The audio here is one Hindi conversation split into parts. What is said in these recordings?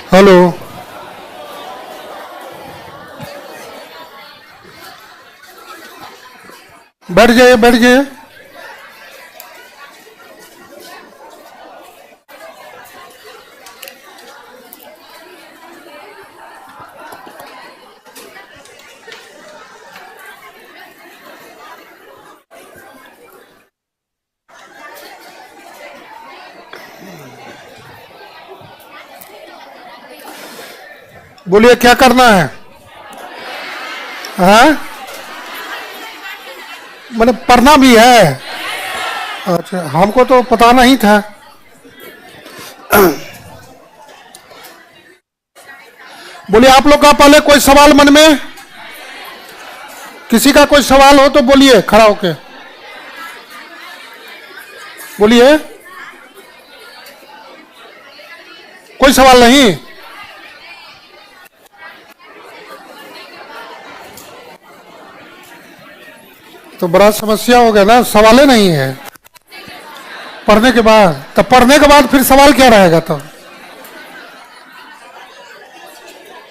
हेलो। बैठ जाइए बैठ जाइए। बोलिए क्या करना है? हाँ, मैंने पढ़ना भी है। अच्छा, हमको तो पता नहीं था। बोलिए आप लोग का पहले कोई सवाल मन में, किसी का कोई सवाल हो तो बोलिए खड़ा होके बोलिए। कोई सवाल नहीं? तो बड़ा समस्या हो गया ना, सवाल ही नहीं है पढ़ने के बाद। तो पढ़ने के बाद फिर सवाल क्या रहेगा तो?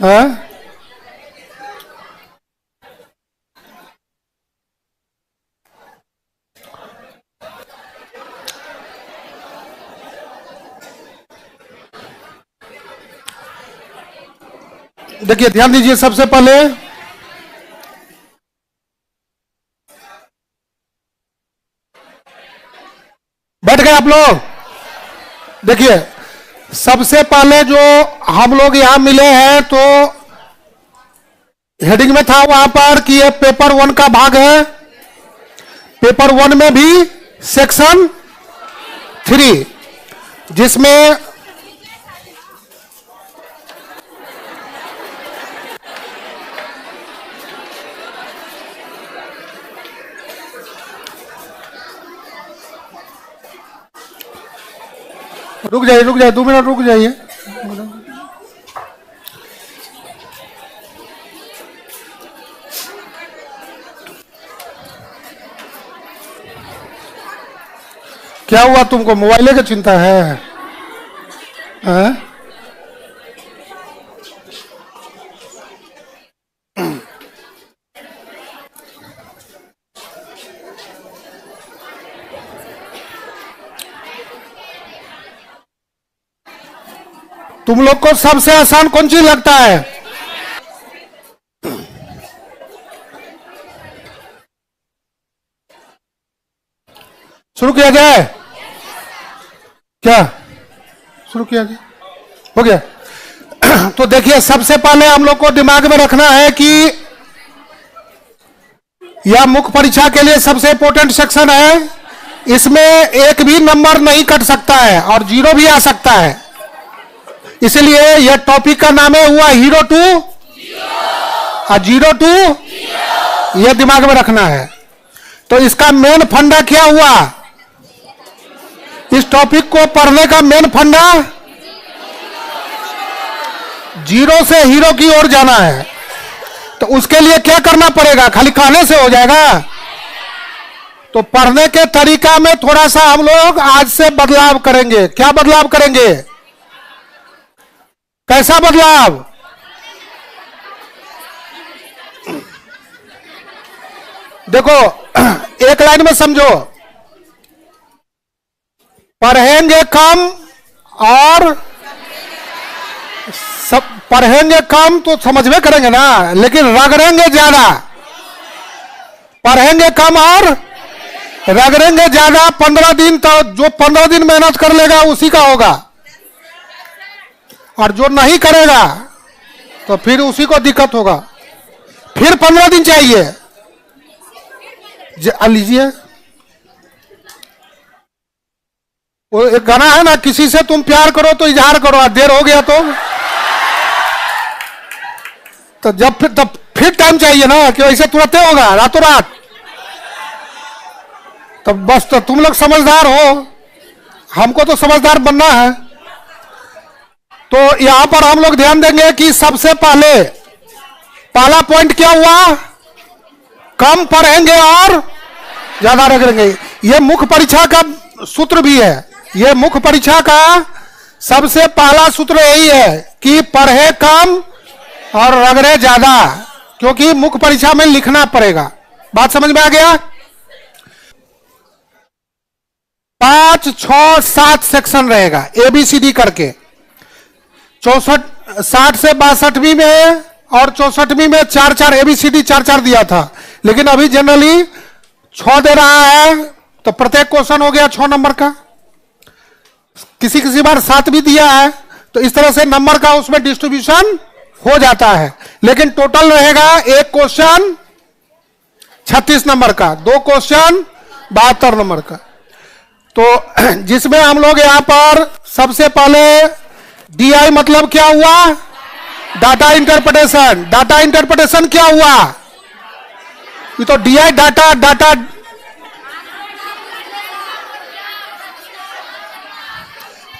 हाँ? देखिए ध्यान दीजिए, सबसे पहले बैठ गए आप लोग। देखिए सबसे पहले जो हम लोग यहां मिले हैं तो हेडिंग में था वहां पर कि ये पेपर 1 का भाग है। पेपर 1 में भी सेक्शन 3 जिसमें रुक जाइए 2 मिनट रुक जाइए। क्या हुआ तुमको, मोबाइल की चिंता है? हाँ? तुम लोग को सबसे आसान कौन चीज लगता है? शुरू किया जाए क्या? शुरू किया जाए, हो गया। तो देखिए सबसे पहले हम लोग को दिमाग में रखना है कि यह मुख्य परीक्षा के लिए सबसे इंपॉर्टेंट सेक्शन है। इसमें एक भी नंबर नहीं कट सकता है और 0 भी आ सकता है। इसलिए यह टॉपिक का नाम है हुआ हीरो 2 और 02 यह दिमाग में रखना है। तो इसका मेन फंडा क्या हुआ? इस टॉपिक को पढ़ने का मेन फंडा 0 से हीरो की ओर जाना है। तो उसके लिए क्या करना पड़ेगा? खाली कहने से हो जाएगा? तो पढ़ने के तरीका में थोड़ा सा हम लोग आज से बदलाव करेंगे। क्या बदलाव करेंगे? कैसा बदलाव? देखो एक लाइन में समझो, पढ़ेंगे कम और सब पढ़ेंगे कम तो समझ में करेंगे ना, लेकिन रगड़ेंगे ज्यादा। पढ़ेंगे कम और रगड़ेंगे ज्यादा। 15 दिन तो जो 15 दिन मेहनत कर लेगा उसी का होगा, और जो नहीं करेगा तो फिर उसी को दिक्कत होगा। फिर 15 दिन चाहिए। लीजिए, वो एक गाना है ना, किसी से तुम प्यार करो तो इजहार करो, देर हो गया तो जब फिर टाइम चाहिए ना, कि ऐसे तुरंत होगा रातों रात। तो बस तो तुम लोग समझदार हो, हमको तो समझदार बनना है। तो यहां पर हम लोग ध्यान देंगे कि सबसे पहला पॉइंट क्या हुआ? कम पढ़ेंगे और ज्यादा रगड़ेंगे। यह मुख्य परीक्षा का सूत्र भी है, यह मुख्य परीक्षा का सबसे पहला सूत्र यही है कि पढ़े कम और रगड़े ज्यादा, क्योंकि मुख्य परीक्षा में लिखना पड़ेगा। बात समझ में आ गया? 5, 6, 7 सेक्शन रहेगा ABCD करके। 60 से 62वीं में और 64वीं में 4-4 ABCD 4-4 दिया था, लेकिन अभी जनरली 6 दे रहा है, तो प्रत्येक क्वेश्चन हो गया 6 नंबर का। किसी किसी बार 7 भी दिया है, तो इस तरह से नंबर का उसमें डिस्ट्रीब्यूशन हो जाता है। लेकिन टोटल रहेगा एक क्वेश्चन 36 नंबर का, 2 क्वेश्चन 72 नंबर का। तो जिसमें हम लोग यहां पर सबसे पहले DI मतलब क्या हुआ? Data interpretation. डाटा इंटरप्रिटेशन क्या हुआ? ये तो DI डाटा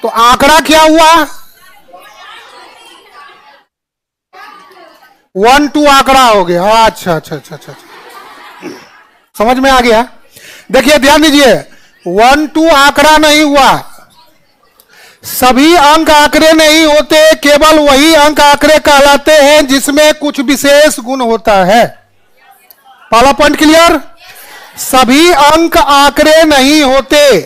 तो आंकड़ा क्या हुआ? 1 2 आंकड़ा हो गया। अच्छा, समझ में आ गया। देखिए ध्यान दीजिए, 1 2 आंकड़ा नहीं हुआ। सभी अंक आंकड़े नहीं होते, केवल वही अंक आंकड़े कहलाते हैं जिसमें कुछ विशेष गुण होता है। पहला पॉइंट क्लियर? सभी अंक आंकड़े नहीं होते,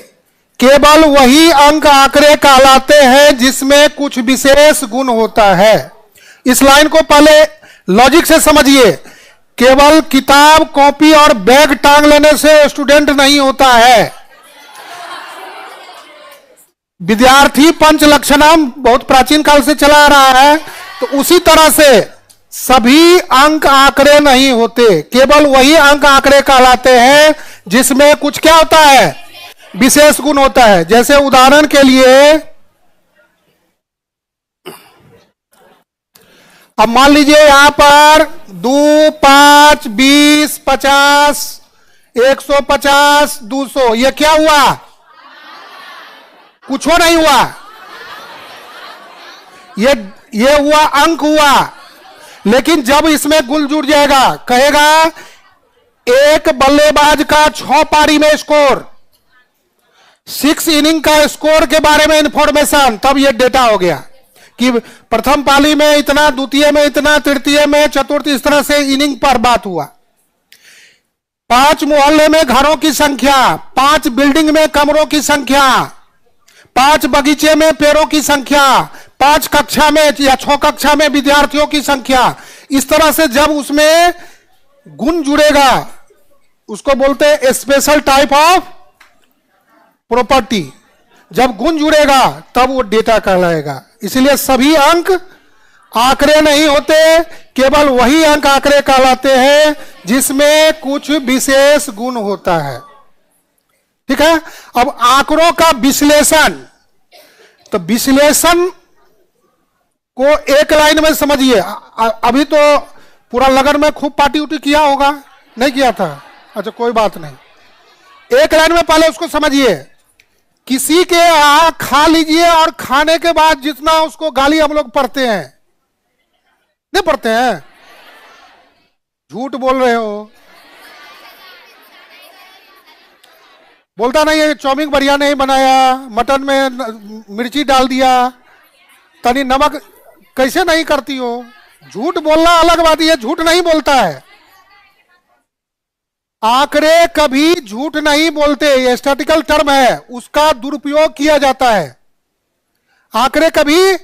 केवल वही अंक आंकड़े कहलाते हैं जिसमें कुछ विशेष गुण होता है। इस लाइन को पहले लॉजिक से समझिए। केवल किताब, कॉपी और बैग टांग लेने से स्टूडेंट नहीं होता है। विद्यार्थी पंच लक्षणम बहुत प्राचीन काल से चला आ रहा है, तो उसी तरह से सभी अंक आंकड़े नहीं होते, केवल वही अंक आंकड़े कहलाते हैं जिसमें कुछ क्या होता है? विशेष गुण होता है। जैसे उदाहरण के लिए, अब मान लीजिए यहां पर 2, 5, 20, 50, 150, 200, ये क्या हुआ? कुछ नहीं हुआ। ये हुआ अंक हुआ। लेकिन जब इसमें गुण जुड़ जाएगा, कहेगा एक बल्लेबाज का 6 पारी में स्कोर, 6 इनिंग का स्कोर के बारे में इंफॉर्मेशन, तब ये डेटा हो गया कि प्रथम पाली में इतना, द्वितीय में इतना, तृतीय में, चतुर्थ, इस तरह से इनिंग पर बात हुआ। 5 मोहल्ले में घरों की संख्या, 5 बिल्डिंग में कमरों की संख्या, 5 बगीचे में पेड़ों की संख्या, 5 कक्षा में या 6 कक्षा में विद्यार्थियों की संख्या। इस तरह से जब उसमें गुण जुड़ेगा, उसको बोलते हैं स्पेशल टाइप ऑफ प्रॉपर्टी। जब गुण जुड़ेगा तब वो डेटा कहलाएगा। इसलिए सभी अंक आंकड़े नहीं होते, केवल वही अंक आंकड़े कहलाते हैं जिसमें कुछ विशेष गुण होता है। ठीक है। अब आंकड़ों का विश्लेषण, तो विश्लेषण को एक लाइन में समझिए। अभी तो पूरा लगन में खूब पार्टी उटी किया होगा, नहीं किया था? अच्छा, कोई बात नहीं। एक लाइन में पहले उसको समझिए। किसी के यहाँ खा लीजिए और खाने के बाद जितना उसको गाली हम लोग पढ़ते हैं, नहीं पढ़ते हैं? झूठ बोल रहे हो। बोलता नहीं है चाउमीन बढ़िया नहीं बनाया, मटन में मिर्ची डाल दिया, तनी नमक, कैसे नहीं करती हो? झूठ बोलना अलग बात है, झूठ नहीं बोलता है। आंकड़े कभी झूठ नहीं बोलते, ये स्टैटिकल टर्म है, उसका दुरुपयोग किया जाता है। आंकड़े कभी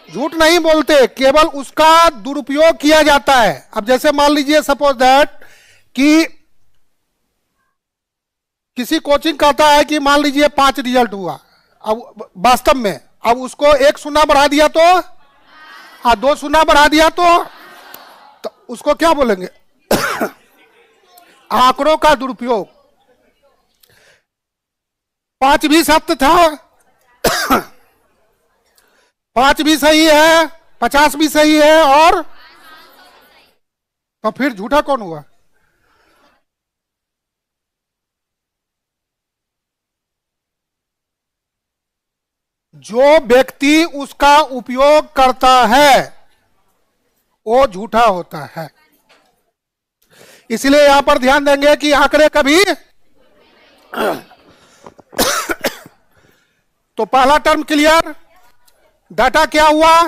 झूठ नहीं बोलते, केवल उसका दुरुपयोग किया जाता है। अब जैसे मान लीजिए सपोज दैट कि किसी कोचिंग कहता है कि मान लीजिए 5 रिजल्ट हुआ, अब वास्तव में अब उसको 1 शून्य बढ़ा दिया तो, 2 शून्य बढ़ा दिया तो उसको क्या बोलेंगे? आंकड़ों का दुरुपयोग। 5 भी सत्य था, 5 भी सही है, 50 भी सही है, और तो फिर झूठा कौन हुआ? जो व्यक्ति उसका उपयोग करता है वो झूठा होता है। इसलिए यहां पर ध्यान देंगे कि आंकड़े कभी तो पहला टर्म क्लियर, डाटा क्या हुआ,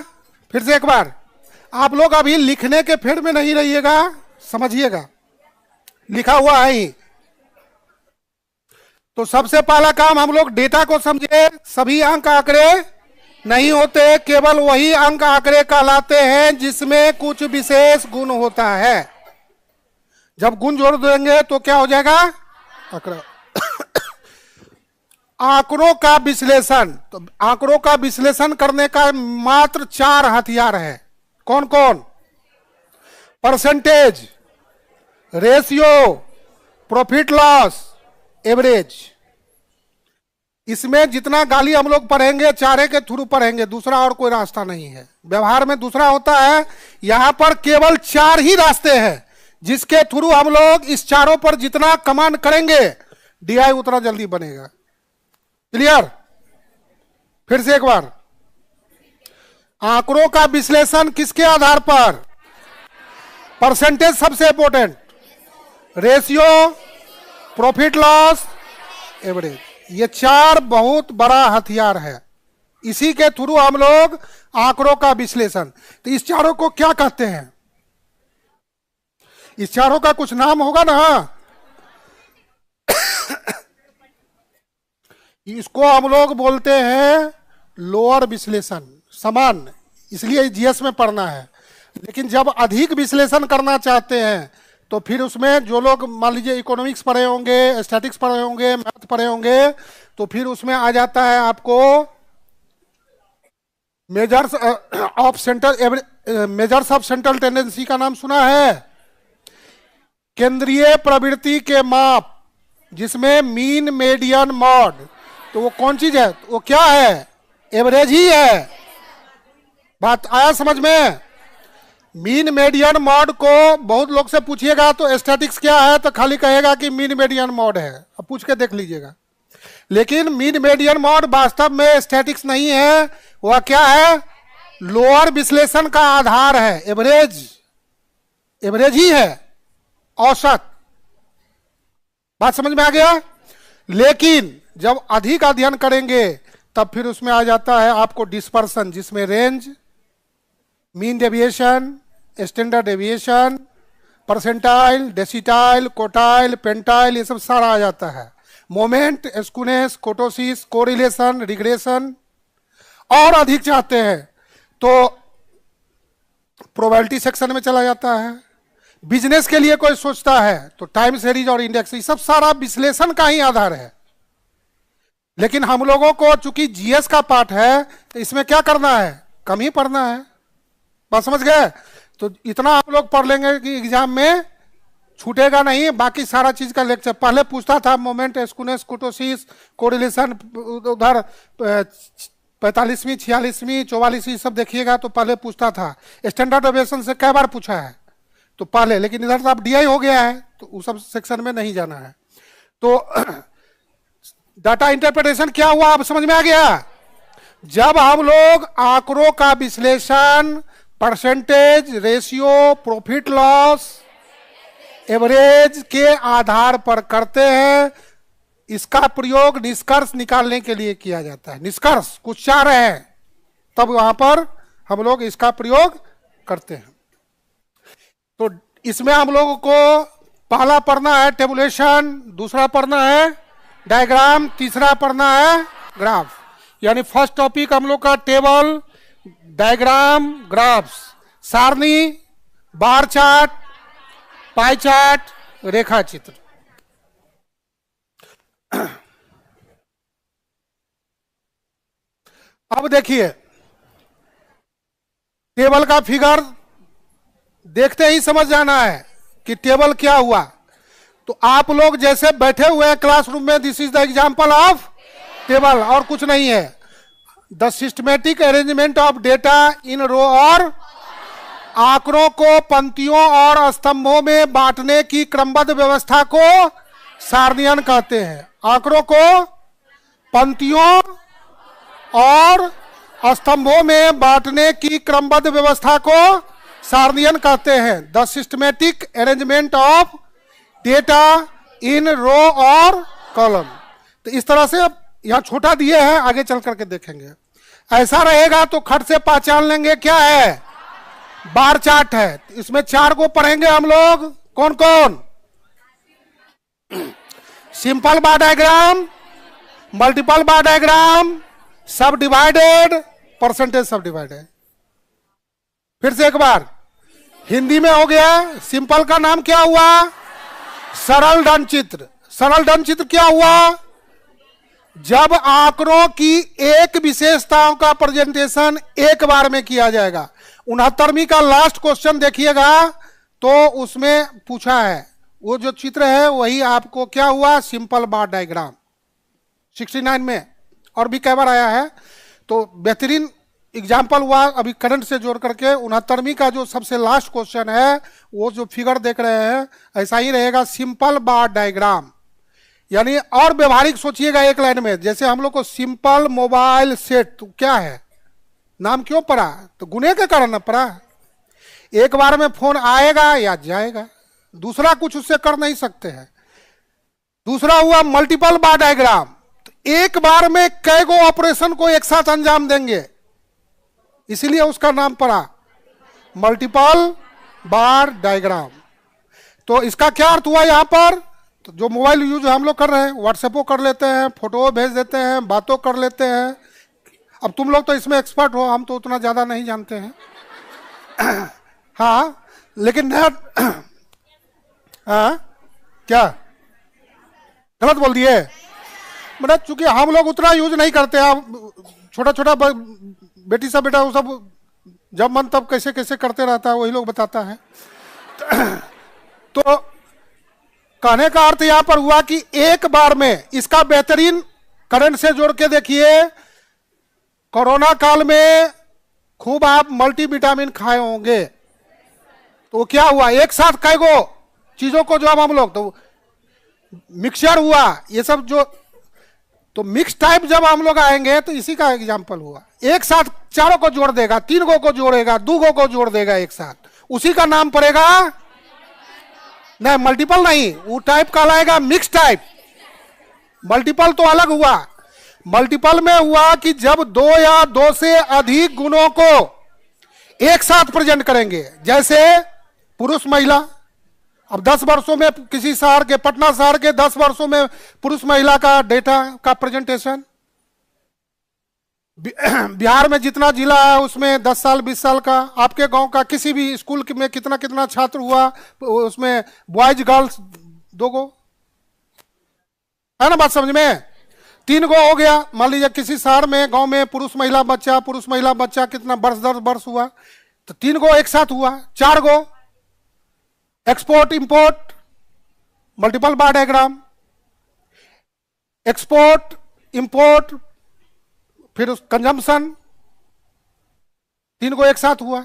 फिर से एक बार आप लोग अभी लिखने के फेर में नहीं रहिएगा, समझिएगा, लिखा हुआ है ही। तो सबसे पहला काम हम लोग डेटा को समझे। सभी अंक आंकड़े नहीं होते, केवल वही अंक आंकड़े कहलाते हैं जिसमें कुछ विशेष गुण होता है। जब गुण जोड़ देंगे तो क्या हो जाएगा, आंकड़ा। आंकड़ों का विश्लेषण, तो आंकड़ों का विश्लेषण करने का मात्र 4 हथियार है। कौन कौन? Percentage, ratio, profit loss, average. इसमें जितना गाली हम लोग पढ़ेंगे चारे के थ्रू पढ़ेंगे, दूसरा और कोई रास्ता नहीं है। व्यवहार में दूसरा होता है, यहां पर केवल 4 ही रास्ते हैं जिसके थ्रू हम लोग इस चारों पर जितना कमांड करेंगे डीआई उतना जल्दी बनेगा। क्लियर? फिर से एक बार, आंकड़ों का विश्लेषण किसके आधार पर? परसेंटेज सबसे important, ratio, profit loss, average. ये 4 बहुत बड़ा हथियार है, इसी के थ्रू हम लोग आंकड़ों का विश्लेषण। तो इस चारों को क्या कहते हैं? इस चारों का कुछ नाम होगा ना। इसको हम लोग बोलते हैं लोअर विश्लेषण, सामान्य, इसलिए जीएस में पढ़ना है। लेकिन जब अधिक विश्लेषण करना चाहते हैं तो फिर उसमें जो लोग मान लीजिए इकोनॉमिक्स पढ़े होंगे, स्टैटिक्स पढ़े होंगे, मैथ पढ़े होंगे, तो फिर उसमें आ जाता है आपको मेजर्स ऑफ सेंट्रल टेंडेंसी का नाम सुना है? केंद्रीय प्रवृत्ति के माप, जिसमें मीन, मीडियन, मॉड। तो वो कौन चीज है? वो क्या है? एवरेज ही है। बात आया समझ में? मीन, मीडियन, मॉड को बहुत लोग से पूछिएगा तो स्टैटिक्स क्या है तो खाली कहेगा कि मीन, मीडियन, मॉड है। अब पूछ के देख लीजिएगा। लेकिन मीन, मीडियन, मॉड वास्तव में स्टैटिक्स नहीं है, वह क्या है? लोअर विश्लेषण का आधार है। एवरेज, एवरेज ही है, औसत। बात समझ में आ गया? लेकिन जब अधिक अध्ययन करेंगे तब फिर उसमें आ जाता है आपको डिस्पर्सन, जिसमें range, mean deviation, standard deviation, percentile, decile, quartile, pentile, ये सब सारा आ जाता है। Moment, skewness, kurtosis, correlation, regression. और अधिक चाहते हैं तो प्रोबेबिलिटी सेक्शन में चला जाता है। बिजनेस के लिए कोई सोचता है तो टाइम सीरीज और इंडेक्स, ये सब सारा विश्लेषण का ही आधार है। लेकिन हम लोगों को चूंकि जीएस का पार्ट है तो इसमें क्या करना है? कम ही पढ़ना है। बात समझ गए? तो इतना आप लोग पढ़ लेंगे कि एग्जाम में छूटेगा नहीं। बाकी सारा चीज का लेक्चर पहले पूछता था, मोमेंट, स्कूनेस, कोटोसिस, कोरिलेशन, उधर 45वीं, 46वीं, 44वीं सब देखिएगा तो पहले पूछता था। स्टैंडर्ड डेविएशन से कई बार पूछा है तो पहले, लेकिन इधर तो अब डीआई हो गया है तो उस सब सेक्शन में नहीं जाना है। तो डाटा इंटरप्रिटेशन क्या हुआ, अब समझ में आ गया? जब हम लोग आंकड़ों का विश्लेषण percentage, ratio, profit loss, average के आधार पर करते हैं, इसका प्रयोग निष्कर्ष निकालने के लिए किया जाता है। निष्कर्ष कुछ चाह रहे हैं तब वहां पर हम लोग इसका प्रयोग करते हैं। तो इसमें हम लोगों को पहला पढ़ना है टेबुलेशन, दूसरा पढ़ना है डायग्राम, तीसरा पढ़ना है ग्राफ। यानी फर्स्ट टॉपिक हम लोग का टेबल, डायग्राम, ग्राफ्स, सारणी, बार चार्ट, पाई चार्ट, रेखा चित्र। अब देखिए टेबल का फिगर देखते ही समझ जाना है कि टेबल क्या हुआ। तो आप लोग जैसे बैठे हुए हैं क्लासरूम में, this is the example of table, और कुछ नहीं है। The systematic arrangement of data in row, और आंकड़ों को पंक्तियों और स्तंभों में बांटने की क्रमबद्ध व्यवस्था को सारणियन कहते हैं। आंकड़ों को पंक्तियों और स्तंभों में बांटने की क्रमबद्ध व्यवस्था को सारणियन कहते हैं। The systematic arrangement of data in row और कॉलम। तो इस तरह से अब यहां छोटा दिए हैं, आगे चल करके देखेंगे। ऐसा रहेगा तो खट से पहचान लेंगे क्या है, बार चार्ट है। इसमें 4 को पढ़ेंगे हम लोग, कौन कौन? सिंपल बार डायग्राम, मल्टीपल बार डायग्राम, सब डिवाइडेड, परसेंटेज सब डिवाइडेड। फिर से एक बार, हिंदी में हो गया। सिंपल का नाम क्या हुआ? सरल धन चित्र। सरल धन चित्र क्या हुआ? जब आंकड़ों की एक विशेषताओं का प्रेजेंटेशन एक बार में किया जाएगा। 69वीं का लास्ट क्वेश्चन देखिएगा तो उसमें पूछा है, वो जो चित्र है वही आपको क्या हुआ, सिंपल बार डायग्राम 69 में, और भी कई बार आया है। तो बेहतरीन एग्जाम्पल हुआ अभी करंट से जोड़ करके। 69वीं का जो सबसे लास्ट क्वेश्चन है वो जो फिगर देख रहे हैं ऐसा ही रहेगा, सिंपल बार डायग्राम। यानी और व्यवहारिक सोचिएगा एक लाइन में, जैसे हम लोग को सिंपल मोबाइल सेट तो क्या है, नाम क्यों पड़ा? तो गुने के कारण ना पड़ा। एक बार में फोन आएगा या जाएगा, दूसरा कुछ उससे कर नहीं सकते हैं। दूसरा हुआ मल्टीपल बार डायग्राम, तो एक बार में कई गो ऑपरेशन को एक साथ अंजाम देंगे, इसीलिए उसका नाम पड़ा मल्टीपल बार डायग्राम। तो इसका क्या अर्थ हुआ यहां पर? तो जो मोबाइल यूज हम लोग कर रहे हैं, व्हाट्सएपो कर लेते हैं, फोटो भेज देते हैं, बातों कर लेते हैं। अब तुम लोग तो इसमें एक्सपर्ट हो, हम तो उतना ज्यादा नहीं जानते हैं। हाँ, लेकिन नया हाँ क्या गलत बोल दिए? मतलब चूंकि हम लोग उतना यूज नहीं करते हैं, छोटा छोटा बेटी सब बेटा वो सब जब मन तब कैसे कैसे करते रहता है, वही लोग बताता है। तो कहने का अर्थ यहां पर हुआ कि एक बार में इसका बेहतरीन करंट से जोड़ के देखिए। कोरोना काल में खूब आप मल्टीविटामिन खाए होंगे, तो क्या हुआ, एक साथ कई गो चीजों को जो हम लोग तो मिक्सचर हुआ, ये सब जो तो मिक्स टाइप जब हम लोग आएंगे तो इसी का एग्जांपल हुआ। एक साथ चारों को जोड़ देगा, 3 गो को जोड़ेगा, 2 गो को जोड़ देगा एक साथ, उसी का नाम पड़ेगा नहीं मल्टीपल नहीं, वो टाइप कहलाएगा मिक्स टाइप। मल्टीपल तो अलग हुआ। मल्टीपल में हुआ कि जब 2 या 2 से अधिक गुणों को एक साथ प्रेजेंट करेंगे, जैसे पुरुष महिला। अब 10 वर्षों में किसी शहर के, पटना शहर के 10 वर्षों में पुरुष महिला का डेटा का प्रेजेंटेशन। बिहार में जितना जिला है उसमें 10 साल 20 साल का, आपके गांव का किसी भी स्कूल में कितना कितना छात्र हुआ, उसमें बॉयज गर्ल्स 2 गो है ना, बात समझ में? 3 गो हो गया। मान लीजिए किसी शहर में गांव में पुरुष महिला बच्चा कितना वर्ष 10 वर्ष हुआ, तो 3 गो एक साथ हुआ। 4 गो एक्सपोर्ट इंपोर्ट मल्टीपल बार डायग्राम, एक्सपोर्ट इंपोर्ट फिर कंजम्पशन, 3 को एक साथ हुआ।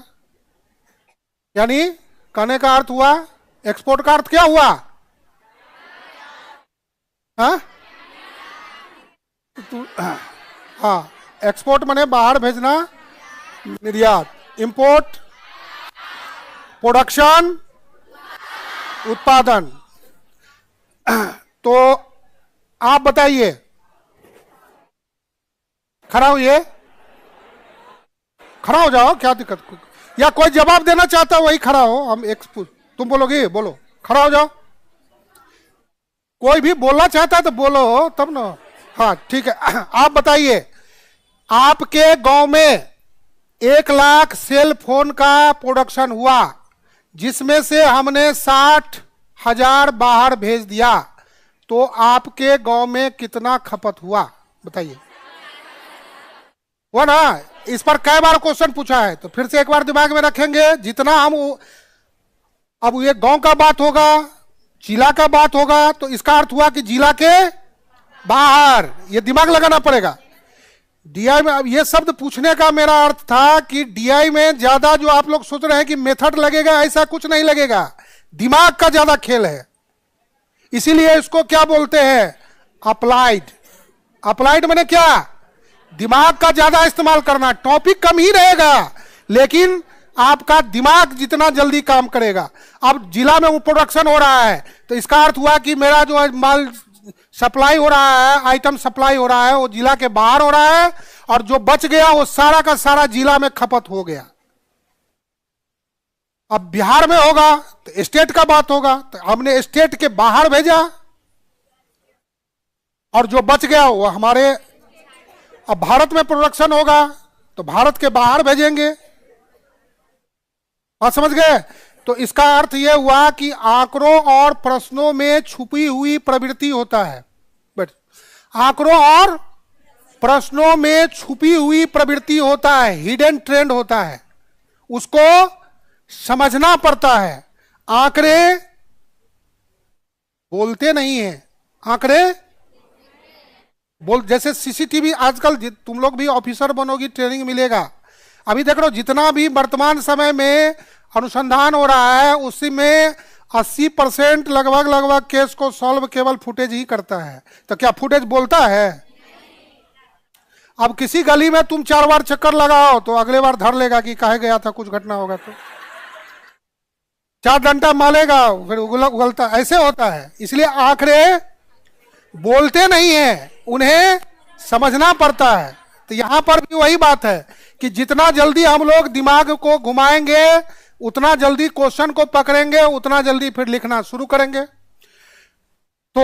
यानी कहने का अर्थ हुआ, एक्सपोर्ट का अर्थ क्या हुआ? हाँ, हाँ, एक्सपोर्ट माने बाहर भेजना, निर्यात। इंपोर्ट प्रोडक्शन, उत्पादन। तो आप बताइए, खड़ा होइए, खड़ा हो जाओ, क्या दिक्कत? या कोई जवाब देना चाहता है वही खड़ा हो। हम एक तुम बोलोगे, बोलो, खड़ा हो जाओ। कोई भी बोलना चाहता है तो बोलो तब ना। हाँ ठीक है, आप बताइए, आपके गांव में 1 लाख सेल फोन का प्रोडक्शन हुआ, जिसमें से हमने 60,000 बाहर भेज दिया, तो आपके गांव में कितना खपत हुआ बताइए? वो ना, इस पर कई बार क्वेश्चन पूछा है, तो फिर से एक बार दिमाग में रखेंगे। जितना हम अब ये गांव का बात होगा, जिला का बात होगा, तो इसका अर्थ हुआ कि जिला के बाहर, ये दिमाग लगाना पड़ेगा। डीआई में अब ये शब्द पूछने का मेरा अर्थ था कि डीआई में ज्यादा जो आप लोग सोच रहे हैं कि मेथड लगेगा, ऐसा कुछ नहीं लगेगा, दिमाग का ज्यादा खेल है। इसीलिए इसको क्या बोलते हैं? अप्लाइड। अप्लाइड माने क्या? दिमाग का ज्यादा इस्तेमाल करना। टॉपिक कम ही रहेगा लेकिन आपका दिमाग जितना जल्दी काम करेगा। अब जिला में वो प्रोडक्शन हो रहा है, तो इसका अर्थ हुआ कि मेरा जो माल सप्लाई हो रहा है, आइटम सप्लाई हो रहा है, वो जिला के बाहर हो रहा है, और जो बच गया वो सारा का सारा जिला में खपत हो गया। अब बिहार में होगा तो स्टेट का बात होगा, तो हमने स्टेट के बाहर भेजा, और जो बच गया वो हमारे, अब भारत में प्रोडक्शन होगा तो भारत के बाहर भेजेंगे। बात समझ गए? तो इसका अर्थ यह हुआ कि आंकड़ों और प्रश्नों में छुपी हुई प्रवृत्ति होता है। बट आंकड़ों और प्रश्नों में छुपी हुई प्रवृत्ति होता है, हिडन ट्रेंड होता है, उसको समझना पड़ता है। आंकड़े बोलते नहीं है, आंकड़े बोल, जैसे सीसीटीवी आजकल तुम लोग भी ऑफिसर बनोगी, ट्रेनिंग मिलेगा। अभी देख लो जितना भी वर्तमान समय में अनुसंधान हो रहा है उसी में 80% लगभग केस को सॉल्व केवल फुटेज ही करता है। तो क्या फुटेज बोलता है? अब किसी गली में तुम 4 बार चक्कर लगाओ तो अगले बार धर लेगा कि कहे गया था, कुछ घटना होगा तो 4 डंडा मारेगा, फिर उगलता, ऐसे होता है। इसलिए आंकड़े बोलते नहीं है, उन्हें समझना पड़ता है। तो यहां पर भी वही बात है कि जितना जल्दी हम लोग दिमाग को घुमाएंगे उतना जल्दी क्वेश्चन को पकड़ेंगे, उतना जल्दी फिर लिखना शुरू करेंगे। तो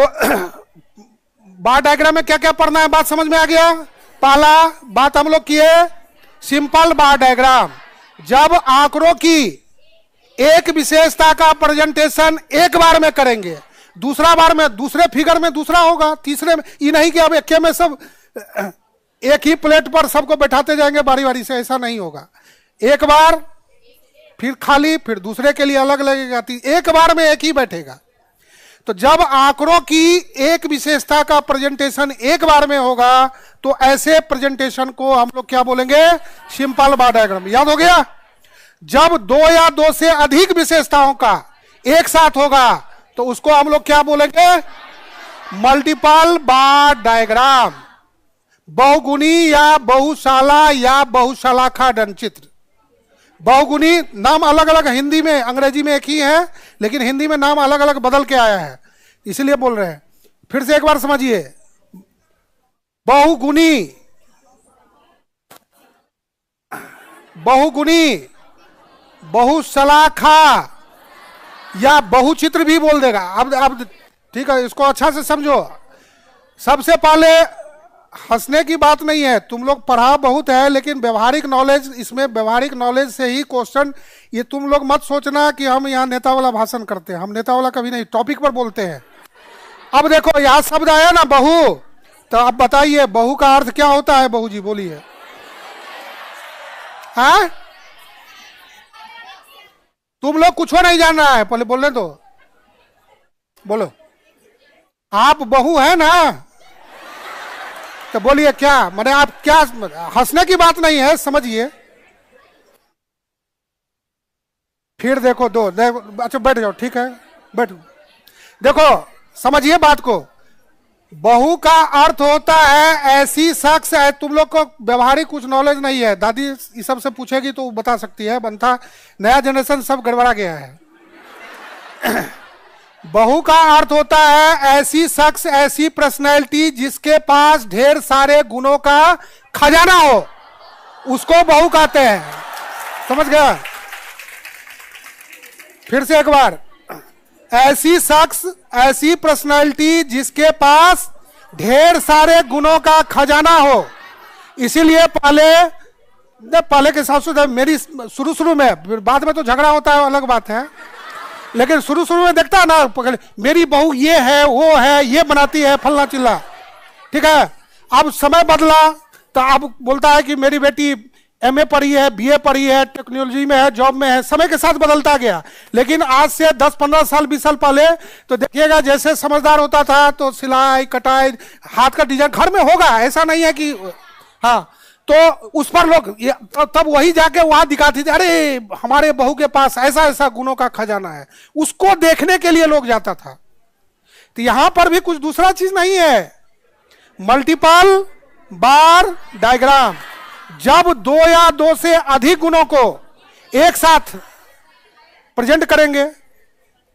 बार डायग्राम में क्या क्या पढ़ना है, बात समझ में आ गया? पहला बात हम लोग किए सिंपल बार डायग्राम। जब आंकड़ों की एक विशेषता का प्रेजेंटेशन एक बार में करेंगे, दूसरा बार में दूसरे फिगर में दूसरा होगा, तीसरे में, ये नहीं कि अब एक में सब एक ही प्लेट पर सबको बैठाते जाएंगे बारी बारी से, ऐसा नहीं होगा। एक बार फिर खाली, फिर दूसरे के लिए अलग लगेगा, एक बार में एक ही बैठेगा। तो जब आंकड़ों की एक विशेषता का प्रेजेंटेशन एक बार में होगा तो ऐसे प्रेजेंटेशन को हम लोग क्या बोलेंगे? सिंपल बार डायग्राम। याद हो गया? जब 2 या 2 से अधिक विशेषताओं का एक साथ होगा तो उसको हम लोग क्या बोलेंगे? मल्टीपल बार डायग्राम। बहुगुणी या बहुशाला या बहुशालाखा डनचित्र। बहुगुणी नाम अलग अलग, हिंदी में अंग्रेजी में एक ही है, लेकिन हिंदी में नाम अलग अलग बदल के आया है, इसलिए बोल रहे हैं। फिर से एक बार समझिए, बहुगुणी, बहुगुणी, बहुशलाखा या बहुचित्र भी बोल देगा। अब ठीक है, इसको अच्छा से समझो। सबसे पहले हंसने की बात नहीं है, तुम लोग पढ़ा बहुत है, लेकिन व्यवहारिक नॉलेज, इसमें व्यवहारिक नॉलेज से ही क्वेश्चन। ये तुम लोग मत सोचना कि हम यहाँ नेता वाला भाषण करते हैं, हम नेता वाला कभी नहीं, टॉपिक पर बोलते हैं। अब देखो यहाँ शब्द आया ना बहु, तो अब बताइए बहु का अर्थ क्या होता है? बहू जी बोलिए। हाँ, तुम लोग कुछ नहीं जान रहा है, पहले बोलने दो, बोलो। आप बहू है ना, तो बोलिए क्या माने, आप क्या, हंसने की बात नहीं है, समझिए। फिर देखो अच्छा बैठ जाओ, ठीक है बैठो। देखो समझिए बात को। बहू का अर्थ होता है ऐसी शख्स है, तुम लोग को व्यवहारिक कुछ नॉलेज नहीं है, दादी इस सब से पूछेगी तो बता सकती है, बनता नया जनरेशन सब गड़बड़ा गया है। बहू का अर्थ होता है ऐसी शख्स, ऐसी पर्सनैलिटी जिसके पास ढेर सारे गुणों का खजाना हो, उसको बहू कहते हैं। समझ गया? फिर से एक बार, ऐसी शख्स, ऐसी पर्सनैलिटी जिसके पास ढेर सारे गुणों का खजाना हो। इसीलिए पहले के हिसाब से मेरी शुरू में, बाद में तो झगड़ा होता है अलग बात है, लेकिन शुरू में देखता है ना, मेरी बहू ये है, वो है, ये बनाती है, फलना चिल्ला, ठीक है। अब समय बदला तो अब बोलता है कि मेरी बेटी एमए पढ़ी है, बीए पढ़ी है, टेक्नोलॉजी में है, जॉब में है। समय के साथ बदलता गया, लेकिन आज से 10-15 साल 20 साल पहले तो देखिएगा, जैसे समझदार होता था तो सिलाई कटाई, हाथ का डिजाइन घर में होगा, ऐसा नहीं है कि हाँ, तो उस पर लोग तब वही जाके वहां दिखाती थी, अरे हमारे बहू के पास ऐसा ऐसा गुणों का खजाना है, उसको देखने के लिए लोग जाता था। तो यहां पर भी कुछ दूसरा चीज नहीं है, मल्टीपल बार डायग्राम। जब 2 या 2 से अधिक गुणों को एक साथ प्रेजेंट करेंगे,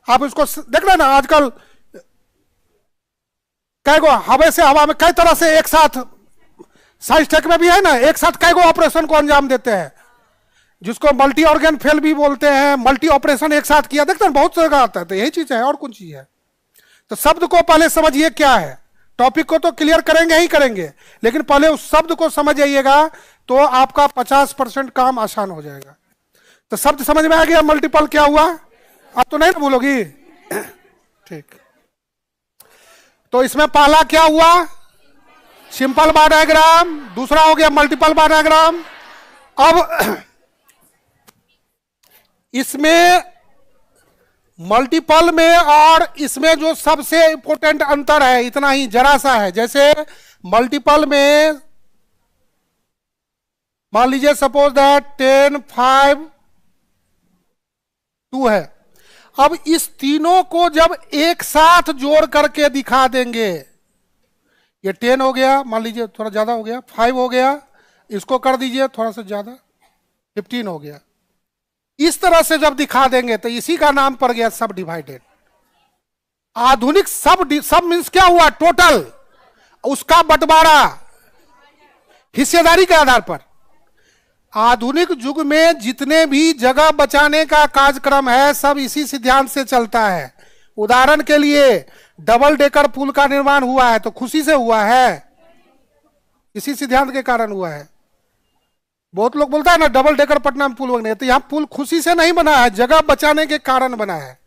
आप इसको देख रहे हैं ना, आजकल कई गो हवा से हवा में कई तरह से एक साथ, साइंस टेक में भी है ना, एक साथ कई गो ऑपरेशन को अंजाम देते हैं, जिसको मल्टी ऑर्गन फेल भी बोलते हैं, मल्टी ऑपरेशन एक साथ किया, देखते हैं बहुत जगह आता है। तो यही चीज है और कौन चीज है। तो शब्द को पहले समझिए क्या है, टॉपिक को तो क्लियर करेंगे ही करेंगे, लेकिन पहले उस शब्द को समझ जाइएगा तो आपका 50% काम आसान हो जाएगा। तो शब्द समझ में आ गया, मल्टीपल क्या हुआ, आप तो नहीं ना बोलोगी ठीक। तो इसमें पहला क्या हुआ, सिंपल बार डायग्राम, दूसरा हो गया मल्टीपल बार डायग्राम। अब इसमें मल्टीपल में और इसमें जो सबसे इंपॉर्टेंट अंतर है इतना ही जरा सा है। जैसे मल्टीपल में मान लीजिए सपोज दैट 10, 5, 2 है। अब इस तीनों को जब एक साथ जोड़ करके दिखा देंगे, ये 10 हो गया, मान लीजिए थोड़ा ज्यादा हो गया, 5 हो गया, इसको कर दीजिए थोड़ा सा ज्यादा, 15 हो गया। इस तरह से जब दिखा देंगे तो इसी का नाम पड़ गया सब डिवाइडेड। आधुनिक सब मीन्स क्या हुआ, टोटल, उसका बंटवारा हिस्सेदारी के आधार पर। आधुनिक युग में जितने भी जगह बचाने का कार्यक्रम है सब इसी सिद्धांत से चलता है। उदाहरण के लिए डबल डेकर पुल का निर्माण हुआ है तो खुशी से हुआ है, इसी सिद्धांत के कारण हुआ है। बहुत लोग बोलता है ना डबल डेकर पटना में पुल बने, तो यहां पुल खुशी से नहीं बना है, जगह बचाने के कारण बना है।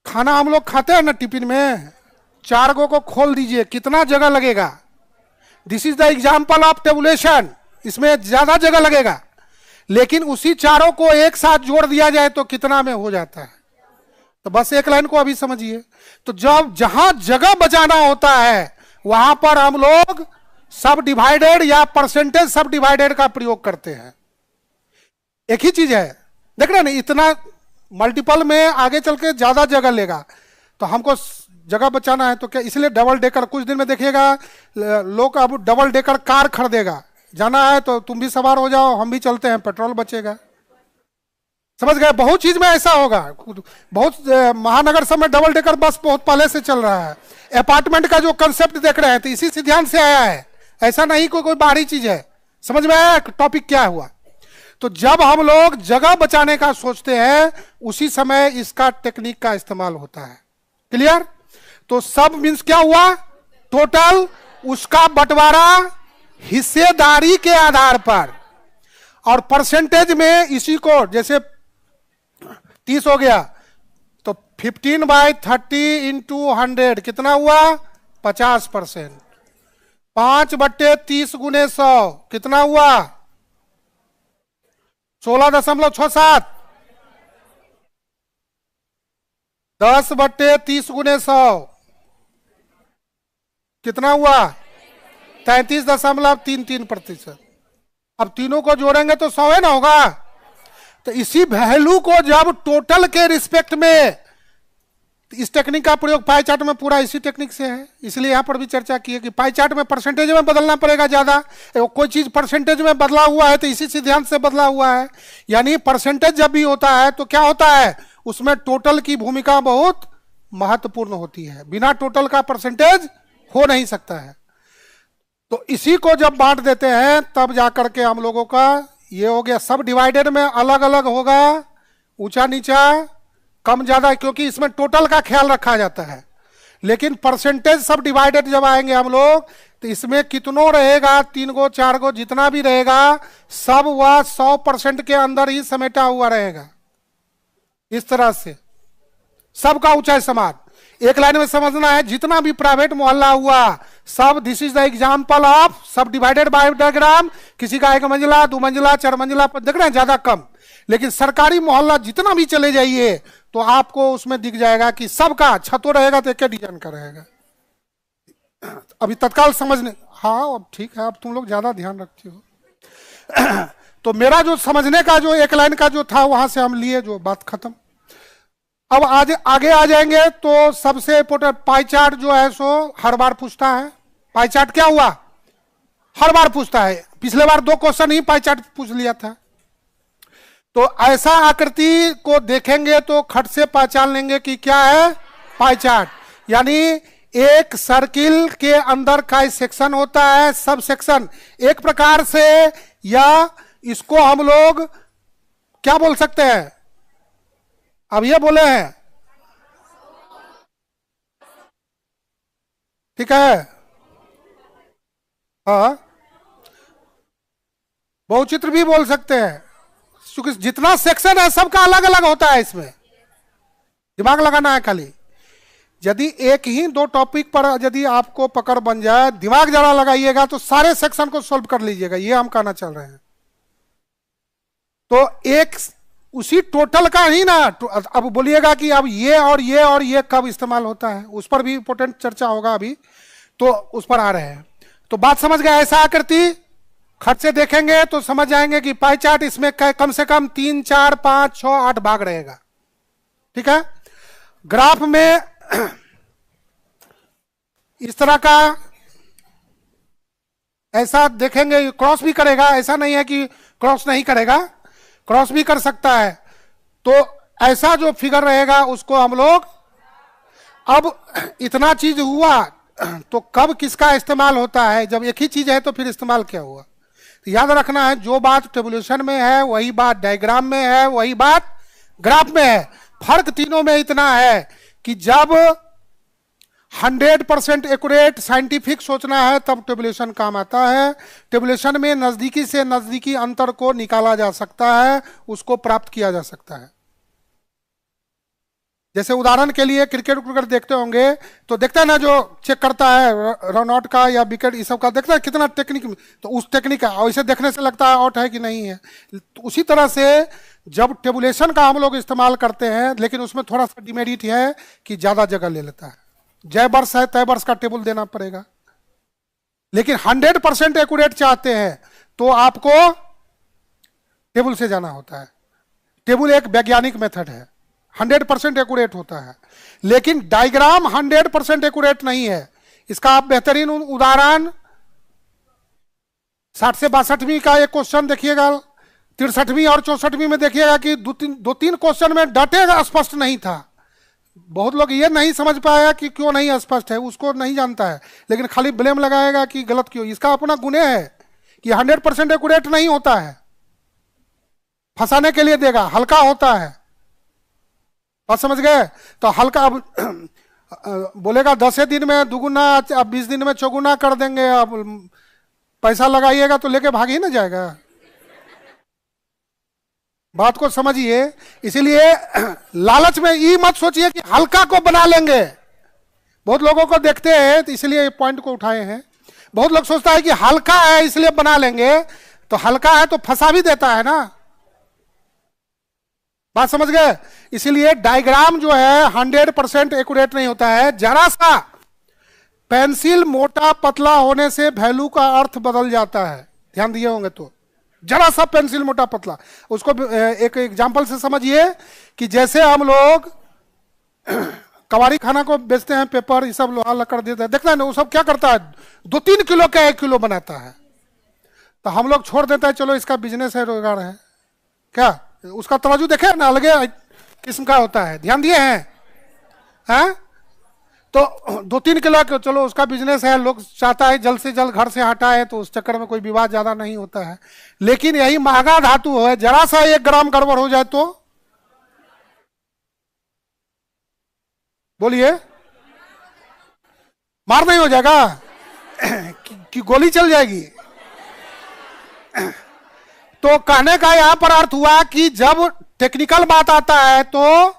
खाना हम लोग खाते हैं ना टिफिन में, 4 गो को खोल दीजिए कितना जगह लगेगा। This is the example of tabulation, इसमें ज्यादा जगह लगेगा, लेकिन उसी चारों को एक साथ जोड़ दिया जाए तो कितना में हो जाता है। तो बस एक लाइन को अभी समझिए। तो जब जहां जगह बचाना होता है वहां पर हम लोग सब डिवाइडेड या परसेंटेज सब डिवाइडेड का प्रयोग करते हैं। एक ही चीज है, देख रहे ना, इतना मल्टीपल में आगे चल के ज्यादा जगह लेगा, तो हमको जगह बचाना है तो क्या, इसलिए डबल डेकर, कुछ दिन में देखिएगा लोग अब डबल डेकर कार खरीदेगा, जाना है तो तुम भी सवार हो जाओ हम भी चलते हैं, पेट्रोल बचेगा। समझ गए, बहुत चीज में ऐसा होगा। बहुत महानगर सब में डबल डेकर बस बहुत पहले से चल रहा है। अपार्टमेंट का जो कंसेप्ट देख रहे हैं तो इसी सिद्धांत से आया है, ऐसा नहीं कोई बाहरी चीज है। समझ में आया टॉपिक क्या हुआ। तो जब हम लोग जगह बचाने का सोचते हैं उसी समय इसका टेक्निक का इस्तेमाल होता है। क्लियर। तो सब मीन्स क्या हुआ, टोटल, उसका बंटवारा हिस्सेदारी के आधार पर, और परसेंटेज में इसी को, जैसे 30 हो गया तो 15/30 इंटू 100 कितना हुआ, 50%। 5/30 गुने 100 कितना हुआ, 16.67। 10/30 गुने 100 कितना हुआ, 33.33%। अब तीनों को जोड़ेंगे तो 100 है ना होगा। तो इसी वैल्यू को जब टोटल के रिस्पेक्ट में, इस टेक्निक का प्रयोग पाई चार्ट में पूरा इसी टेक्निक से है, इसलिए यहां पर भी चर्चा की है कि पाई चार्ट में परसेंटेज में बदलना पड़ेगा ज्यादा। कोई चीज परसेंटेज में बदला हुआ है तो इसी सिद्धांत से बदला हुआ है। यानी परसेंटेज जब भी होता है तो क्या होता है, उसमें टोटल की भूमिका बहुत महत्वपूर्ण होती है, बिना टोटल का परसेंटेज हो नहीं सकता है। तो इसी को जब बांट देते हैं तब जाकर के हम लोगों का ये हो गया। सब डिवाइडेड में अलग अलग होगा, ऊंचा नीचा कम ज्यादा, क्योंकि इसमें टोटल का ख्याल रखा जाता है। लेकिन परसेंटेज सब डिवाइडेड जब आएंगे हम लोग तो इसमें कितनों रहेगा, 3 गो 4 गो जितना भी रहेगा सब वह 100% के अंदर ही समेटा हुआ रहेगा। इस तरह से सबका ऊंचाई समान, एक लाइन में समझना है। जितना भी प्राइवेट मोहल्ला हुआ सब, this is the example of सब डिवाइडेड बाय डायग्राम। किसी का 1 मंजिला 2 मंजिला 4 मंजिला देख रहे हैं, ज्यादा कम। लेकिन सरकारी मोहल्ला जितना भी चले जाइए तो आपको उसमें दिख जाएगा कि सबका छतों रहेगा तो एक डिजाइन का रहेगा। अभी तत्काल समझने, हाँ अब ठीक है, अब तुम लोग ज्यादा ध्यान रखते हो। तो मेरा जो समझने का जो एक लाइन का जो था वहां से हम लिए, जो बात खत्म। अब आज आगे आ जाएंगे तो सबसे इंपोर्टेंट पाई चार्ट जो है सो हर बार पूछता है। पाई चार्ट क्या हुआ, हर बार पूछता है। पिछले बार 2 क्वेश्चन ही पाई चार्ट पूछ लिया था। तो ऐसा आकृति को देखेंगे तो खट से पहचान लेंगे कि क्या है, पाई चार्ट, यानी एक सर्किल के अंदर का सेक्शन होता है, सब सेक्शन एक प्रकार से, या इसको हम लोग क्या बोल सकते हैं? अब ये बोले हैं, ठीक है, हाँ, बहुचित्र भी बोल सकते हैं, क्योंकि जितना सेक्शन है सबका अलग अलग होता है, इसमें दिमाग लगाना है खाली। यदि एक ही दो टॉपिक पर यदि आपको पकड़ बन जाए, दिमाग जरा लगाइएगा तो सारे सेक्शन को सॉल्व कर लीजिएगा, ये हम कहना चल रहे हैं। तो एक उसी टोटल का ही ना, अब बोलिएगा कि अब ये और ये और ये कब इस्तेमाल होता है, उस पर भी इंपोर्टेंट चर्चा होगा अभी, तो उस पर आ रहे हैं। तो बात समझ गए? ऐसा आकृति खर्च से देखेंगे तो समझ जाएंगे कि पाई चार्ट इसमें कम से कम 3, 4, 5, 6, 8 भाग रहेगा, ठीक है। ग्राफ में इस तरह का ऐसा देखेंगे, क्रॉस भी करेगा, ऐसा नहीं है कि क्रॉस नहीं करेगा, क्रॉस भी कर सकता है। तो ऐसा जो फिगर रहेगा उसको हम लोग, अब इतना चीज हुआ तो कब किसका इस्तेमाल होता है? जब एक ही चीज है तो फिर इस्तेमाल क्या हुआ? तो याद रखना है, जो बात टेबुलेशन में है वही बात डायग्राम में है, वही बात ग्राफ में है। फर्क तीनों में इतना है कि जब 100% एक्यूरेट साइंटिफिक सोचना है तब टेबुलेशन काम आता है। टेबुलेशन में नजदीकी से नजदीकी अंतर को निकाला जा सकता है, उसको प्राप्त किया जा सकता है। जैसे उदाहरण के लिए क्रिकेट देखते होंगे तो देखते हैं ना, जो चेक करता है रन आउट का या विकेट ये सब का, देखता है कितना टेक्निक, तो उस टेक्निक का वैसे देखने से लगता है आउट है कि नहीं है। तो उसी तरह से जब टेबुलेशन का हम लोग इस्तेमाल करते हैं, लेकिन उसमें थोड़ा सा डिमेरिट है कि ज्यादा जगह ले लेता है। जय वर्ष है तय वर्ष का टेबल देना पड़ेगा, लेकिन 100% एक्यूरेट चाहते हैं तो आपको टेबल से जाना होता है। टेबल एक वैज्ञानिक मेथड है, 100% एक्यूरेट होता है, लेकिन डायग्राम 100% एक्यूरेट नहीं है। इसका आप बेहतरीन उदाहरण 60 से 62वीं का एक क्वेश्चन देखिएगा, 63वीं और 64वीं में देखिएगा कि दो तीन क्वेश्चन में डाटे स्पष्ट नहीं था। बहुत लोग ये नहीं समझ पाया कि क्यों नहीं स्पष्ट है, उसको नहीं जानता है, लेकिन खाली ब्लेम लगाएगा कि गलत क्यों। इसका अपना गुने है कि 100% एक्यूरेट नहीं होता है, फंसाने के लिए देगा, हल्का होता है। बात समझ गए? तो हल्का, अब बोलेगा 10 दिन में दुगुना, अब 20 दिन में चौगुना कर देंगे, अब पैसा लगाइएगा तो लेके भाग ही ना जाएगा। बात को समझिए। इसीलिए लालच में ये मत सोचिए कि हल्का को बना लेंगे। बहुत लोगों को देखते हैं, तो इसलिए पॉइंट को उठाए हैं। बहुत लोग सोचता है कि हल्का है इसलिए बना लेंगे, तो हल्का है तो फंसा भी देता है ना। बात समझ गए? इसीलिए डायग्राम जो है 100% एक्यूरेट नहीं होता है। जरा सा पेंसिल मोटा पतला होने से वैल्यू का अर्थ बदल जाता है, ध्यान दिए होंगे तो। जरा सा पेंसिल मोटा पतला, उसको एक एग्जांपल से समझिए कि जैसे हम लोग कबाड़ी खाना को बेचते हैं, पेपर ये सब लोहा लकड़ देते हैं, देखता है ना, वो सब क्या करता है, 2-3 किलो का 1 किलो बनाता है। तो हम लोग छोड़ देता है, चलो इसका बिजनेस है, रोजगार है। क्या उसका तराजू देखे ना, अलग किस्म का होता है, ध्यान दिए हैं? तो 2-3 किलो का चलो उसका बिजनेस है, लोग चाहता है जल्द से जल्द घर से हटाए, तो उस चक्कर में कोई विवाद ज्यादा नहीं होता है। लेकिन यही महंगा धातु है, जरा सा 1 ग्राम गड़बड़ हो जाए तो बोलिए मार नहीं हो जाएगा कि गोली चल जाएगी। तो कहने का यहां पर अर्थ हुआ कि जब टेक्निकल बात आता है तो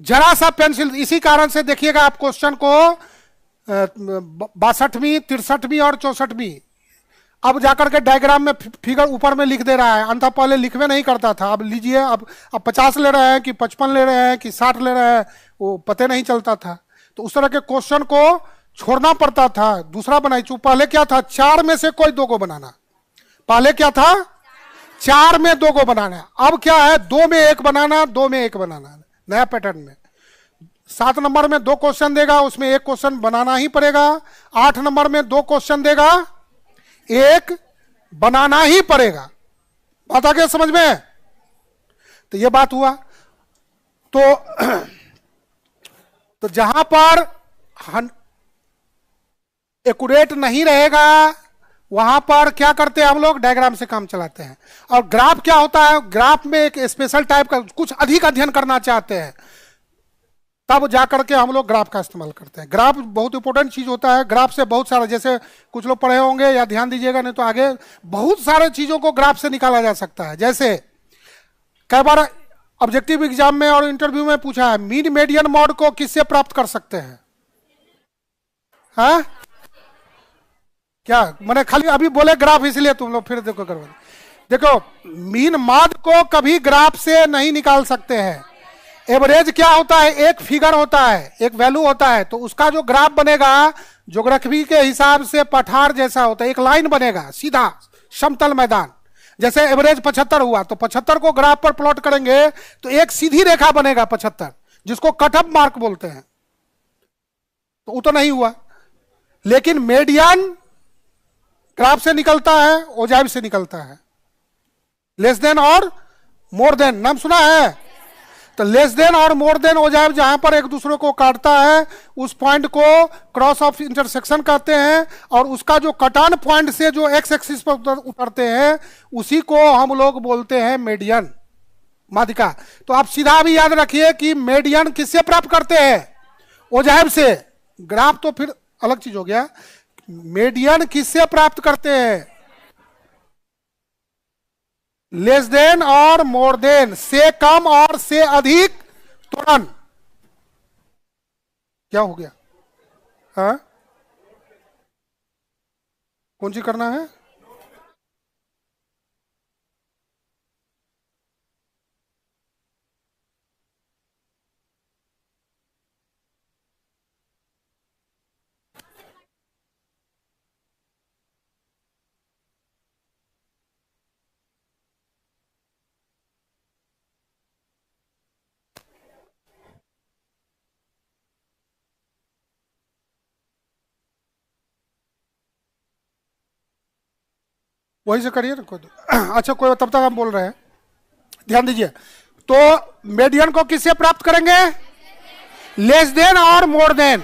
जरा सा पेंसिल, इसी कारण से देखिएगा आप क्वेश्चन को 62वीं, 63वीं और 64वीं अब जाकर के डायग्राम में फिगर ऊपर में लिख दे रहा है। अंत पहले लिखवे नहीं करता था, अब लीजिए, अब 50 ले रहे हैं कि 55 ले रहे हैं कि 60 ले रहे हैं, वो पते नहीं चलता था। तो उस तरह के क्वेश्चन को छोड़ना पड़ता था, दूसरा बनाई। पहले क्या था, 4 में से कोई 2 को बनाना। पहले क्या था, 4 में 2 को बनाना। अब क्या है, 2 में 1 बनाना, 2 में 1 बनाना, नया पैटर्न में। 7 नंबर में 2 क्वेश्चन देगा, उसमें 1 क्वेश्चन बनाना ही पड़ेगा। 8 नंबर में 2 क्वेश्चन देगा, 1 बनाना ही पड़ेगा। बात आ गया समझ में? तो ये बात हुआ। तो तो जहां पर एक्यूरेट नहीं रहेगा वहां पर क्या करते हैं हम लोग, डायग्राम से काम चलाते हैं। और ग्राफ क्या होता है, ग्राफ में एक स्पेशल टाइप का कुछ अधिक अध्ययन करना चाहते हैं तब जाकर के हम लोग ग्राफ का इस्तेमाल करते हैं। ग्राफ बहुत इंपॉर्टेंट चीज होता है। ग्राफ से बहुत सारा, जैसे कुछ लोग पढ़े होंगे या ध्यान दीजिएगा, नहीं तो आगे बहुत सारे चीजों को ग्राफ से निकाला जा सकता है। जैसे कई बार ऑब्जेक्टिव एग्जाम में और इंटरव्यू में पूछा है, मीन मीडियन मॉड को किससे प्राप्त कर सकते हैं? हाँ क्या मैंने खाली अभी बोले ग्राफ, इसलिए तुम लोग फिर देखो करवा। देखो मीन मॉड को कभी ग्राफ से नहीं निकाल सकते हैं। एवरेज क्या होता है, एक फिगर होता है, एक वैल्यू होता है, तो उसका जो ग्राफ बनेगा ज्योग्राफी के हिसाब से पठार जैसा होता है, एक लाइन बनेगा सीधा समतल मैदान। जैसे एवरेज 75 हुआ तो 75 को ग्राफ पर प्लॉट करेंगे तो एक सीधी रेखा बनेगा 75, जिसको कटअप मार्क बोलते हैं। तो वो तो नहीं हुआ। लेकिन मीडियन ग्राफ से निकलता है, ओजाइव से निकलता है। लेस देन और मोर देन नाम सुना है? तो लेस देन और मोर देन ओजाइव जहां पर एक दूसरे को काटता है उस पॉइंट को क्रॉस ऑफ इंटरसेक्शन कहते हैं। और उसका जो कटान पॉइंट से जो एक्स एक्सिस पर उतरते हैं उसी को हम लोग बोलते हैं मीडियन, माध्यिका। तो आप सीधा भी याद रखिए कि मीडियन किससे प्राप्त करते हैं? ओजाइव से। ग्राफ तो फिर अलग चीज हो गया। मीडियन किससे प्राप्त करते हैं? लेस देन और मोर देन, से कम और से अधिक तुरंत। क्या हो गया? हाँ कौन सी करना है? वही से करिए ना कोई। अच्छा कोई, तब तक हम बोल रहे हैं, ध्यान दीजिए। तो मीडियन को किससे प्राप्त करेंगे? लेस देन और मोर देन।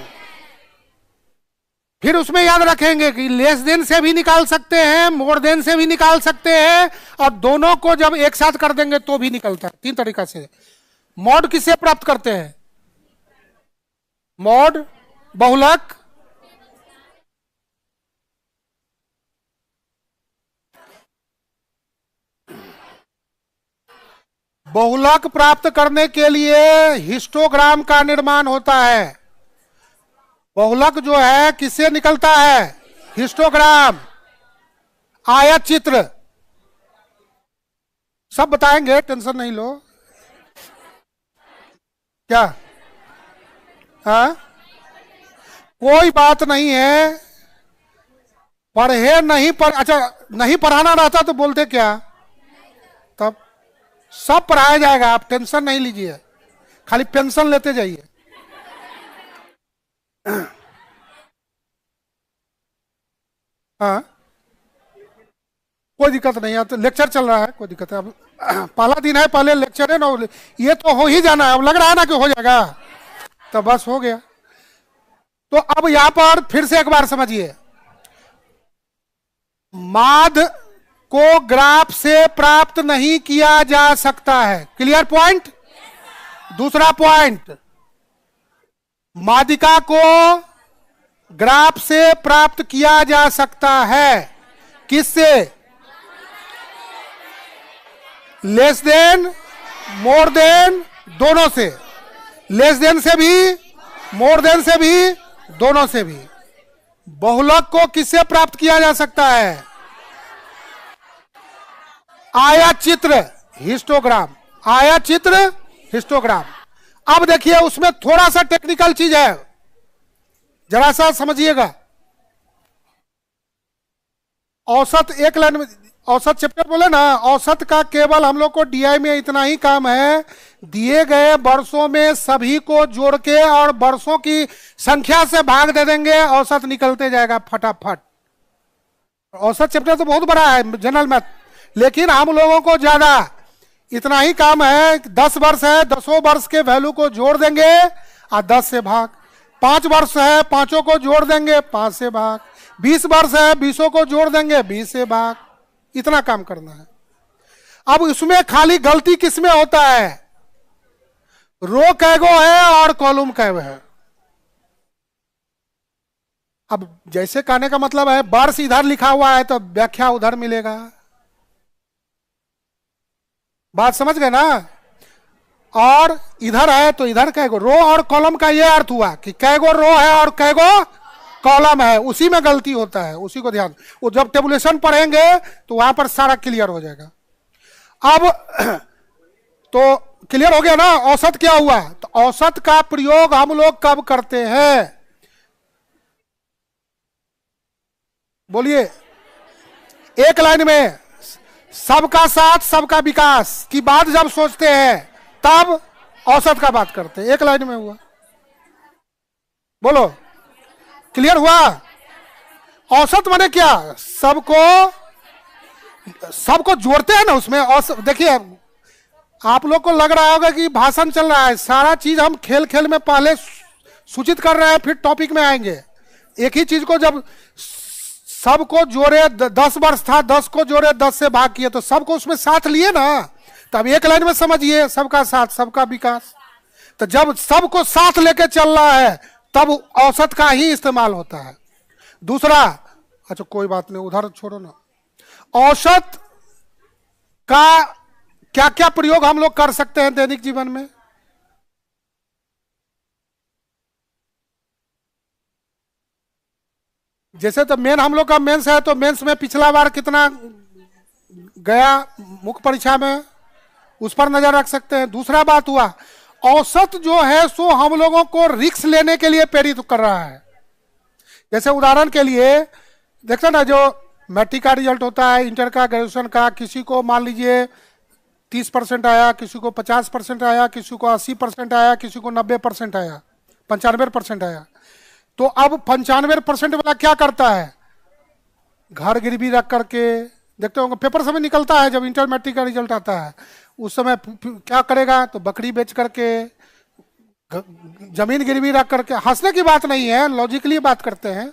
फिर उसमें याद रखेंगे कि लेस देन से भी निकाल सकते हैं, मोर देन से भी निकाल सकते हैं, और दोनों को जब एक साथ कर देंगे तो भी निकलता है। 3 तरीका से। मॉड किससे प्राप्त करते हैं? मॉड बहुलक, बहुलक प्राप्त करने के लिए हिस्टोग्राम का निर्माण होता है। बहुलक जो है किससे निकलता है? हिस्टोग्राम, आयत चित्र, सब बताएंगे, टेंशन नहीं लो। क्या? हाँ कोई बात नहीं है। पढ़े नहीं पढ़, अच्छा नहीं पढ़ाना रहता तो बोलते क्या? तब सब पढ़ाया जाएगा, आप टेंशन नहीं लीजिए, खाली पेंशन लेते जाइए। हाँ कोई दिक्कत नहीं है, तो लेक्चर चल रहा है, कोई दिक्कत है। अब पहला दिन है, पहले लेक्चर है ना, ये तो हो ही जाना है। अब लग रहा है ना कि हो जाएगा, तो बस हो गया। तो अब यहां पर फिर से एक बार समझिए, माध्य को ग्राफ से प्राप्त नहीं किया जा सकता है। Clear point? दूसरा पॉइंट, माध्यिका को ग्राफ से प्राप्त किया जा सकता है। किससे? लेस देन, मोर देन, दोनों से। लेस देन से भी, मोर देन से भी, दोनों से भी। बहुलक को किससे प्राप्त किया जा सकता है? आयत चित्र, हिस्टोग्राम, आयत चित्र, हिस्टोग्राम। अब देखिए उसमें थोड़ा सा टेक्निकल चीज है, जरा सा समझिएगा। औसत एक लाइन में, औसत चैप्टर बोले ना, औसत का केवल हम लोग को डीआई में इतना ही काम है, दिए गए वर्षों में सभी को जोड़ के और वर्षों की संख्या से भाग दे देंगे, औसत निकलते जाएगा फटाफट। औसत चैप्टर तो बहुत बड़ा है जनरल मैथ, लेकिन हम लोगों को ज्यादा इतना ही काम है। 10 वर्ष है, 10 वर्ष के वैल्यू को जोड़ देंगे और 10 से भाग। 5 वर्ष है, 5 को जोड़ देंगे, 5 से भाग। 20 वर्ष है, 20 को जोड़ देंगे, 20 से भाग। इतना काम करना है। अब इसमें खाली गलती किसमें होता है, रो कैगो है और कॉलम कैगो है। अब जैसे कहने का मतलब है वर्ष इधर लिखा हुआ है तो व्याख्या उधर मिलेगा। बात समझ गए ना। और इधर है तो इधर कैगो, रो और कॉलम का यह अर्थ हुआ कि कैगो रो है और कैगो कॉलम है, उसी में गलती होता है, उसी को ध्यान। वो जब टेबुलेशन पढ़ेंगे तो वहां पर सारा क्लियर हो जाएगा। अब तो क्लियर हो गया ना। औसत क्या हुआ, तो औसत का प्रयोग हम लोग कब करते हैं, बोलिए। एक लाइन में सबका साथ सबका विकास की बात जब सोचते हैं तब औसत का बात करते हैं। एक लाइन में हुआ, बोलो क्लियर हुआ। औसत माने क्या, सबको जोड़ते हैं ना उसमें। औसत देखिए, आप लोग को लग रहा होगा कि भाषण चल रहा है, सारा चीज हम खेल खेल में पहले सूचित कर रहे हैं, फिर टॉपिक में आएंगे। एक ही चीज को जब सबको जोड़े, 10 वर्ष था, 10 को जोड़े, 10 से भाग किए, तो सबको उसमें साथ लिए ना, तब एक लाइन में समझिए सबका साथ सबका विकास। तो जब सबको साथ लेके चल रहा है तब औसत का ही इस्तेमाल होता है। दूसरा, अच्छा कोई बात नहीं, उधर छोड़ो ना। औसत का क्या क्या प्रयोग हम लोग कर सकते हैं दैनिक जीवन में, जैसे तो मेन हम लोग का मेंस है, तो मेंस में पिछला बार कितना गया मुख्य परीक्षा में, उस पर नजर रख सकते हैं। दूसरा बात हुआ, औसत जो है सो हम लोगों को रिस्क लेने के लिए प्रेरित कर रहा है। जैसे उदाहरण के लिए देखते ना, जो मैट्रिक का रिजल्ट होता है, इंटर का, ग्रेजुएशन का, किसी को मान लीजिए 30% आया, किसी को 50% आया, किसी को 80% आया, किसी को 90% आया, 95% आया। तो अब 95% वाला क्या करता है, घर गिरवी रख करके, देखते होंगे पेपर समय निकलता है जब इंटर मैट्रिक का रिजल्ट आता है, उस समय क्या करेगा, तो बकरी बेच करके, जमीन गिरवी रख करके। हंसने की बात नहीं है, लॉजिकली बात करते हैं।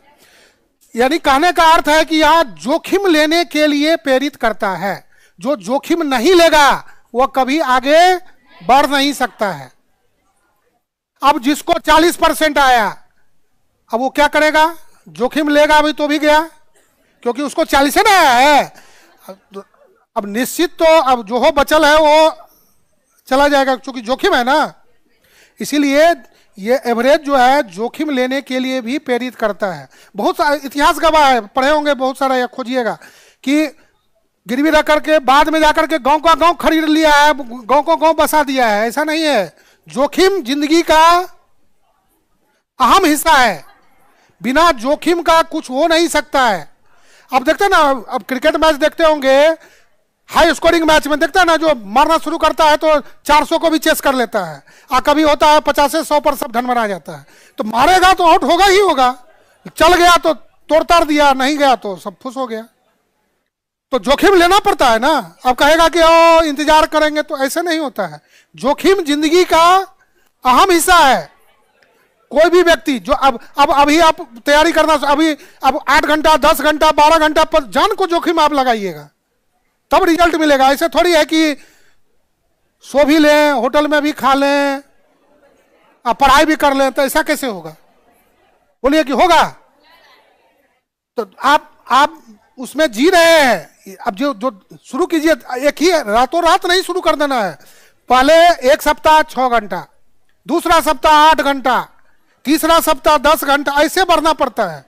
यानी कहने का अर्थ है कि यह जोखिम लेने के लिए प्रेरित करता है। जो जोखिम नहीं लेगा वो कभी आगे बढ़ नहीं सकता है। अब जिसको 40% आया, अब वो क्या करेगा, जोखिम लेगा अभी तो भी गया, क्योंकि उसको 40 ना आया है। अब निश्चित तो अब जो हो बचल है वो चला जाएगा, क्योंकि जोखिम है ना। इसीलिए ये एवरेज जो है जोखिम लेने के लिए भी प्रेरित करता है। बहुत सारा इतिहास गवाह है, पढ़े होंगे बहुत सारा, या खोजिएगा कि गिरवी रख करके बाद में जाकर के गांव का गांव खरीद लिया है, गांव को गांव बसा दिया है। ऐसा नहीं है, जोखिम जिंदगी का अहम हिस्सा है। बिना जोखिम का कुछ हो नहीं सकता है। अब देखते हैं ना, अब क्रिकेट मैच देखते होंगे, हाई स्कोरिंग मैच में देखते हैं ना, जो मारना शुरू करता है तो 400 को भी चेस कर लेता है, और कभी होता है 50 से 100 पर सब ढनमना जाता है। तो मारेगा तो आउट होगा ही होगा, चल गया तो तोड़ ताड़ दिया, नहीं गया तो सब फुस हो गया। तो जोखिम लेना पड़ता है ना। अब कहेगा कि ओ इंतजार करेंगे, तो ऐसे नहीं होता है। जोखिम जिंदगी का अहम हिस्सा है। कोई भी व्यक्ति जो अब अभी आप तैयारी करना, अभी अब 8 घंटा 10 घंटा 12 घंटा पर जान को जोखिम आप लगाइएगा, तब रिजल्ट मिलेगा। ऐसे थोड़ी है कि सो भी लें, होटल में भी खा लें, पढ़ाई भी कर लें, तो ऐसा कैसे होगा, बोलिए कि होगा। तो आप उसमें जी रहे हैं। अब जो शुरू कीजिए, एक ही रातों रात नहीं शुरू कर देना है। पहले एक सप्ताह 6 घंटा, दूसरा सप्ताह 8 घंटा, तीसरा सप्ताह 10 घंटा, ऐसे बढ़ना पड़ता है।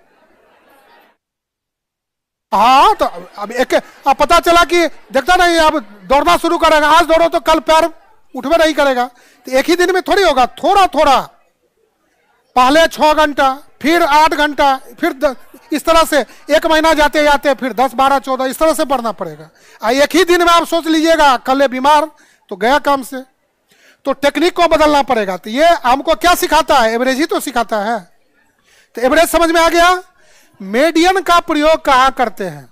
हाँ, तो अब अब पता चला कि देखता नहीं, अब दौड़ना शुरू करेगा, आज दौड़ो तो कल पैर उठवे नहीं करेगा। तो एक ही दिन में थोड़ी होगा, थोड़ा थोड़ा, पहले 6 घंटा, फिर 8 घंटा, फिर इस तरह से 1 महीना जाते जाते फिर 10 12 14 इस तरह से बढ़ना पड़ेगा। एक ही दिन में आप सोच लीजिएगा कल बीमार तो गया काम से। तो टेक्निक को बदलना पड़ेगा। तो ये हमको क्या सिखाता है, एवरेज ही तो सिखाता है। तो एवरेज समझ में आ गया। मीडियन का प्रयोग कहां करते हैं,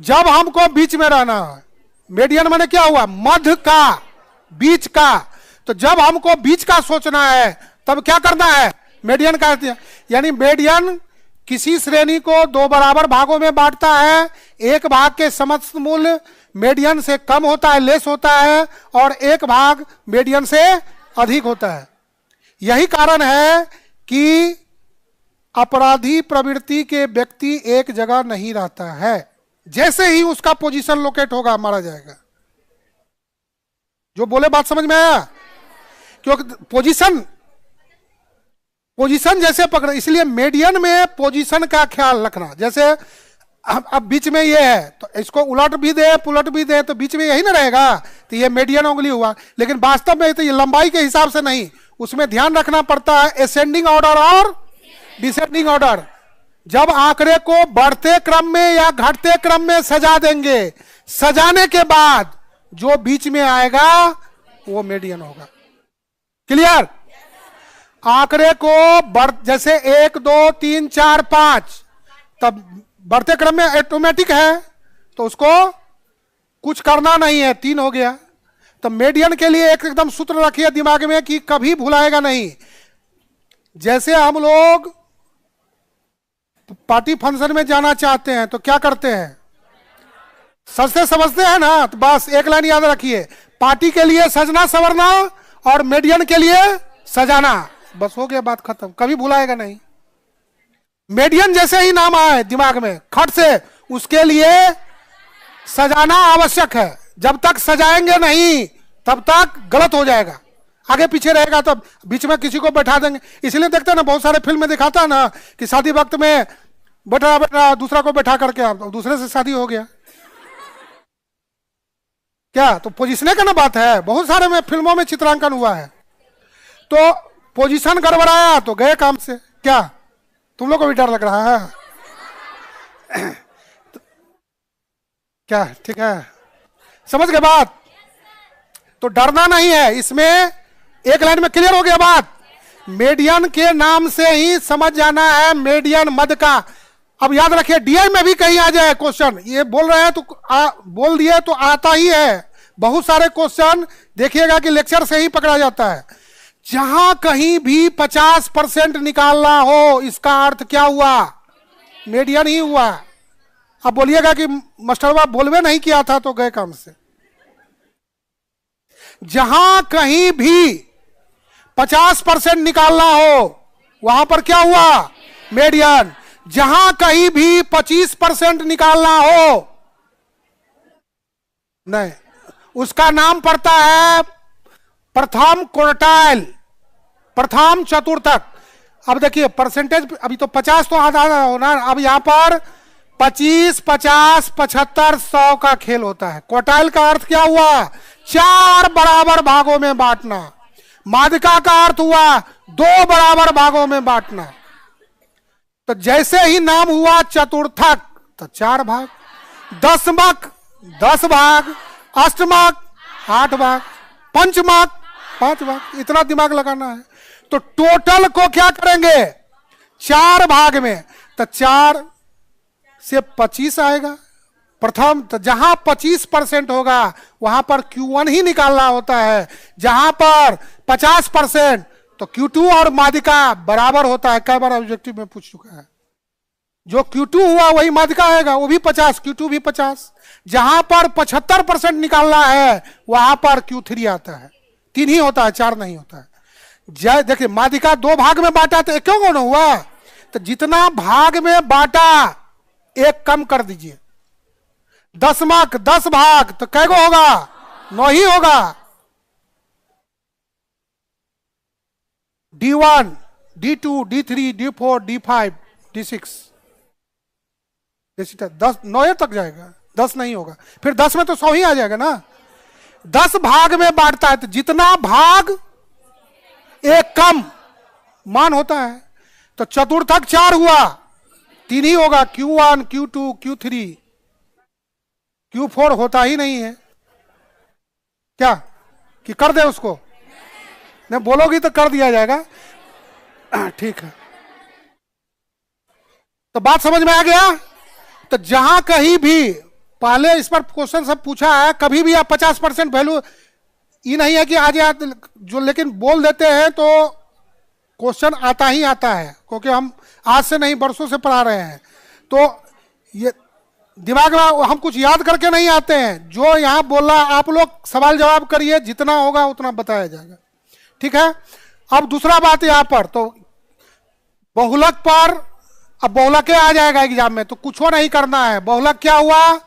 जब हमको बीच में रहना है। मीडियन माने क्या हुआ, मध्य का, बीच का। तो जब हमको बीच का सोचना है तब क्या करना है, मीडियन का। यानी मीडियन किसी श्रेणी को दो बराबर भागों में बांटता है, एक भाग के समस्त मूल्य मीडियन से कम होता है, लेस होता है, और एक भाग मीडियन से अधिक होता है। यही कारण है कि अपराधी प्रवृत्ति के व्यक्ति एक जगह नहीं रहता है, जैसे ही उसका पोजीशन लोकेट होगा मारा जाएगा। जो बोले बात समझ में आया? क्योंकि पोजीशन जैसे पकड़, इसलिए मीडियन में पोजीशन का ख्याल रखना। जैसे अब बीच में ये है तो इसको उलट भी दे पुलट भी दे तो बीच में यही ना रहेगा, तो ये मीडियन उंगली हुआ। लेकिन वास्तव में तो ये लंबाई के हिसाब से नहीं, उसमें ध्यान रखना पड़ता है असेंडिंग ऑर्डर और डिसेंडिंग ऑर्डर। जब आंकड़े को बढ़ते क्रम में या घटते क्रम में सजा देंगे, सजाने के बाद जो बीच में आएगा वो मीडियन होगा। क्लियर? आंकड़े को जैसे 1 2 3 4 5 तब बढ़ते क्रम में ऑटोमेटिक है तो उसको कुछ करना नहीं है, 3 हो गया। तो मीडियन के लिए एकदम सूत्र रखिए दिमाग में कि कभी भुलाएगा नहीं। जैसे हम लोग पार्टी फंक्शन में जाना चाहते हैं तो क्या करते हैं, सजते समझते हैं ना, तो बस एक लाइन याद रखिए, पार्टी के लिए सजना संवरना और मीडियन के लिए सजाना, बस हो गया, बात खत्म। कभी भुलाएगा नहीं। मीडियन जैसे ही नाम आए दिमाग में खट से, उसके लिए सजाना आवश्यक है। जब तक सजाएंगे नहीं तब तक गलत हो जाएगा, आगे पीछे रहेगा, तो बीच में किसी को बैठा देंगे। इसलिए देखते हैं ना, बहुत सारे फिल्म में दिखाता है ना कि शादी वक्त में बैठा दूसरा को बैठा करके दूसरे से शादी हो गया। क्या तो पोजीशने का ना बात है, बहुत सारे में फिल्मों में चित्रांकन हुआ है। तो पोजीशन गड़बड़ाया तो गए काम से। क्या तुम लोग को भी डर लग रहा है? क्या ठीक है, समझ गए बात? तो डरना नहीं है इसमें, एक लाइन में क्लियर हो गया बात। मीडियन के नाम से ही समझ जाना है मीडियन मध्य का। अब याद रखिए डीआई में भी कहीं आ जाए क्वेश्चन, ये बोल रहे हैं तो बोल दिए तो आता ही है। बहुत सारे क्वेश्चन देखिएगा कि लेक्चर से ही पकड़ा जाता है। जहां कहीं भी 50% निकालना हो, इसका अर्थ क्या हुआ, मीडियन ही हुआ। अब बोलिएगा कि मास्टरवा बोलवे नहीं किया था तो गए काम से। जहां कहीं भी 50% निकालना हो वहां पर क्या हुआ, मीडियन। जहां कहीं भी 25% निकालना हो नहीं, उसका नाम पड़ता है प्रथम क्वार्टाइल, प्रथम चतुर्थक। अब देखिए परसेंटेज, अभी तो 50 तो आधा होना, अब यहां पर 25 50 75 100 का खेल होता है। क्वार्टाइल का अर्थ क्या हुआ, 4 बराबर भागों में बांटना। माध्यिका का अर्थ हुआ 2 बराबर भागों में बांटना। तो जैसे ही नाम हुआ चतुर्थक तो 4 भाग, दशमक 10 भाग, अष्टमक 8 भाग, पंचमक 5 भाग। इतना दिमाग लगाना है। तो टोटल को क्या करेंगे, 4 भाग में, तो 4 से 25 आएगा प्रथम। तो जहां 25% होगा वहां पर Q1 ही निकालना होता है। जहां पर 50% तो Q2 और माध्यिका बराबर होता है। कई बार ऑब्जेक्टिव में पूछ चुका है, जो Q2 हुआ वही माध्यिका आएगा, वो भी 50, Q2 भी 50। जहां पर 75% निकालना है वहां पर Q3 आता है। 3 ही होता है, 4 नहीं होता है। देखिए माध्यिका 2 भाग में बांटा तो क्यों कौन हुआ, तो जितना भाग में बांटा एक कम कर दीजिए। दशमक 10 भाग तो कै गो होगा, 9 ही होगा। D1 D2 D3 D4 D5 D6 10 9 तक जाएगा, 10 नहीं होगा। फिर 10 में तो 100 ही आ जाएगा ना। 10 भाग में बांटता है तो जितना भाग एक कम मान होता है। तो चतुर्थक 4 हुआ, 3 ही होगा। Q1 Q2 Q3 Q4 होता ही नहीं है। क्या कि कर दे उसको, नहीं बोलोगी तो कर दिया जाएगा। ठीक है, तो बात समझ में आ गया। तो जहां कहीं भी पहले इस पर क्वेश्चन सब पूछा है, कभी भी आप 50% वैल्यू ये नहीं है कि आज याद जो, लेकिन बोल देते हैं तो क्वेश्चन आता ही आता है, क्योंकि हम आज से नहीं वर्षों से पढ़ा रहे हैं। तो ये दिमाग में हम कुछ याद करके नहीं आते हैं, जो यहाँ बोला आप लोग सवाल जवाब करिए, जितना होगा उतना बताया जाएगा, ठीक है। अब दूसरा बात यहाँ पर, तो बहुलक पर, अब बहुलक आ जाएगा एग्जाम में, तो कुछ नहीं करना है। बहुलक क्या हुआ?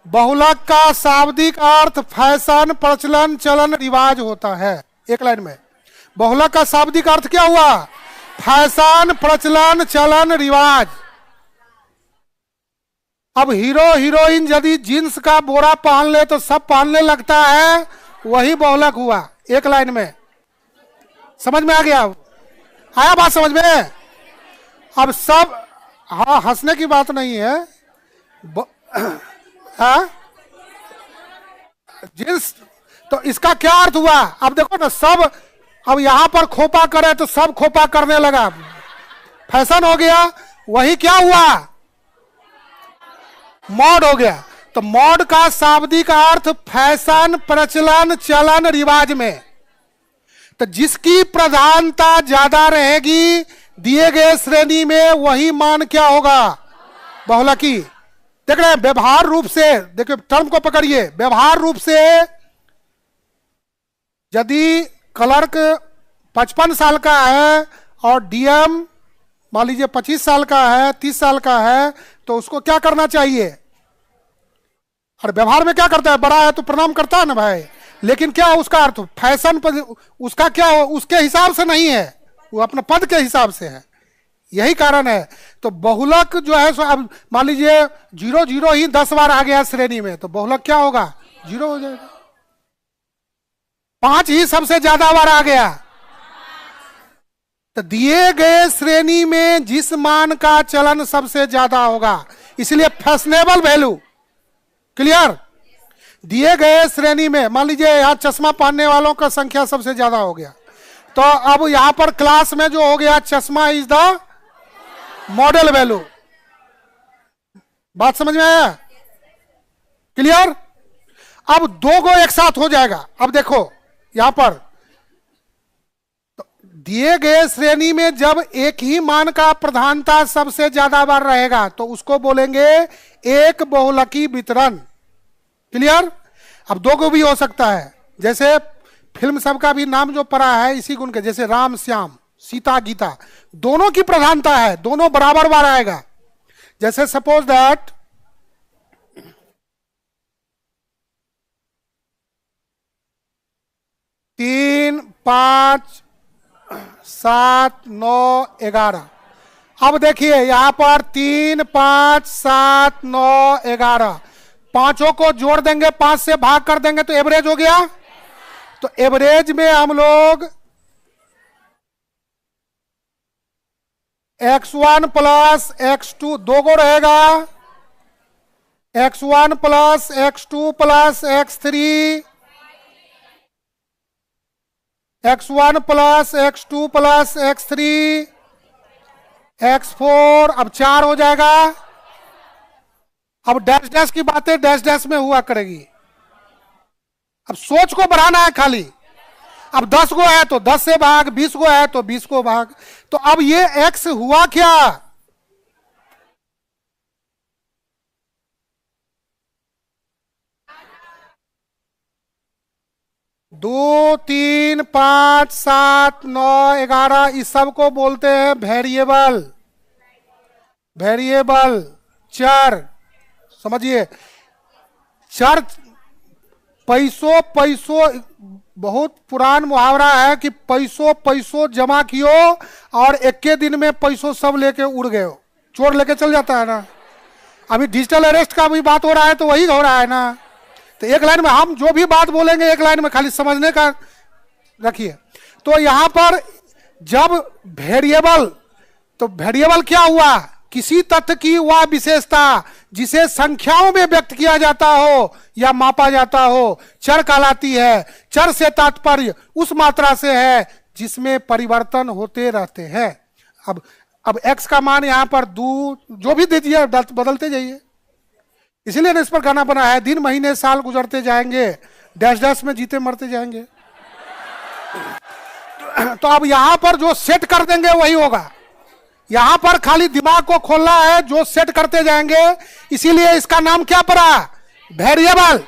बहुलक का शाब्दिक अर्थ फैशन, प्रचलन, चलन, रिवाज होता है। एक लाइन में बहुलक का शाब्दिक अर्थ क्या हुआ? फैशन, प्रचलन, चलन, रिवाज। अब हीरो हीरोइन यदि जींस का बोरा पहन ले तो सब पहनने लगता है, वही बहुलक हुआ। एक लाइन में समझ में आ गया? आया बात समझ में? अब सब, हाँ हंसने की बात नहीं है, हाँ जींस, तो इसका क्या अर्थ हुआ? अब देखो ना, सब अब यहां पर खोपा करे तो सब खोपा करने लगा, फैशन हो गया। वही क्या हुआ? मॉड हो गया। तो मॉड का शाब्दिक अर्थ फैशन, प्रचलन, चलन, रिवाज में, तो जिसकी प्रधानता ज्यादा रहेगी दिए गए श्रेणी में, वही मान क्या होगा? बहुलकी। देख रहे हैं, व्यवहार रूप से, देखिए टर्म को पकड़िए, व्यवहार रूप से यदि क्लर्क 55 साल का है और डीएम मान लीजिए 25 साल का है, 30 साल का है, तो उसको क्या करना चाहिए? और व्यवहार में क्या करता है? बड़ा है तो प्रणाम करता है ना भाई, लेकिन क्या उसका अर्थ फैशन पर, उसका क्या उसके हिसाब से नहीं है, वो अपने पद के हिसाब से है। यही कारण है। तो बहुलक जो है सो, अब मान लीजिए 0 ही 10 बार आ गया श्रेणी में, तो बहुलक क्या होगा? 0 हो जाएगा। 5 ही सबसे ज्यादा बार आ गया, तो दिए गए श्रेणी में जिस मान का चलन सबसे ज्यादा होगा, इसलिए फैशनेबल वैल्यू। क्लियर? दिए गए श्रेणी में मान लीजिए यहां चश्मा पहनने वालों का संख्या सबसे ज्यादा हो गया, तो अब यहां पर क्लास में जो हो गया, चश्मा इज द मॉडल वैल्यू। बात समझ में आया? क्लियर? अब दो गो एक साथ हो जाएगा। अब देखो यहां पर, तो दिए गए श्रेणी में जब एक ही मान का प्रधानता सबसे ज्यादा बार रहेगा तो उसको बोलेंगे एक बहुलकी वितरण। क्लियर? अब दो गो भी हो सकता है, जैसे फिल्म सब का भी नाम जो पड़ा है इसी गुण के, जैसे राम श्याम, सीता गीता, दोनों की प्रधानता है, दोनों बराबर बार आएगा। जैसे सपोज दैट 3, 5, 7, 9, 11। अब देखिए यहां पर 3, 5, 7, 9, 11, पांचों को जोड़ देंगे, 5 से भाग कर देंगे तो एवरेज हो गया। तो एवरेज में हम लोग x1 प्लस x2, दो गो रहेगा, x1 plus x2 plus x3, x1 plus x2 plus x3, x4, अब 4 हो जाएगा। अब डैश डैश की बातें डैश डैश में हुआ करेगी। अब सोच को बढ़ाना है खाली। अब 10 गो है तो 10 से भाग, 20 गो है तो 20 को भाग। तो अब ये x हुआ क्या? दो, 3, 5, 7, 9, 11, इस सब को बोलते हैं वेरिएबल। वेरिएबल चर, समझिए चर। पैसों पैसों, बहुत पुरान मुहावरा है कि पैसों पैसों जमा कियो और एक के दिन में पैसों सब लेके उड़ गए। चोर लेके चल जाता है ना। अभी डिजिटल अरेस्ट का भी बात हो रहा है तो वही हो रहा है ना। तो एक लाइन में हम जो भी बात बोलेंगे एक लाइन में खाली समझने का रखिए। तो यहां पर जब वेरिएबल, तो वेरिएबल क्या हुआ? किसी तथ्य की वह विशेषता जिसे संख्याओं में व्यक्त किया जाता हो या मापा जाता हो चर कहलाती है। चर से तात्पर्य उस मात्रा से है जिसमें परिवर्तन होते रहते हैं। अब x का मान यहां पर जो भी दीजिए बदलते जाइए। इसीलिए इस पर गाना बना है, दिन महीने साल गुजरते जाएंगे डैश डैश में जीते मरते जाएंगे। तो अब यहां पर जो सेट कर देंगे वही होगा। यहां पर खाली दिमाग को खोलना है, जो सेट करते जाएंगे। इसीलिए इसका नाम क्या पड़ा? वेरिएबल।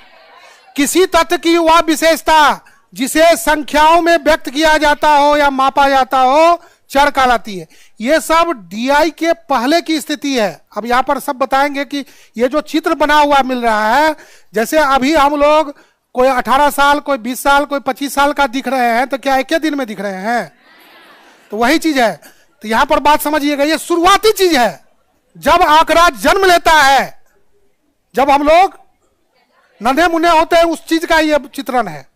किसी तत्व की वह विशेषता जिसे संख्याओं में व्यक्त किया जाता हो या मापा जाता हो, चर कहलाती है। यह सब डीआई के पहले की स्थिति है। अब यहां पर सब बताएंगे कि ये जो चित्र बना हुआ मिल रहा है, जैसे अभी हम लोग कोई 18 साल, कोई 20 साल, कोई 25 साल का दिख रहे हैं, तो क्या एक ही दिन में दिख रहे हैं? तो वही चीज है। तो यहां पर बात समझिएगा, ये शुरुआती चीज है। जब आंकड़ा जन्म लेता है, जब हम लोग नन्हे मुन्ने होते हैं, उस चीज का ये चित्रण है।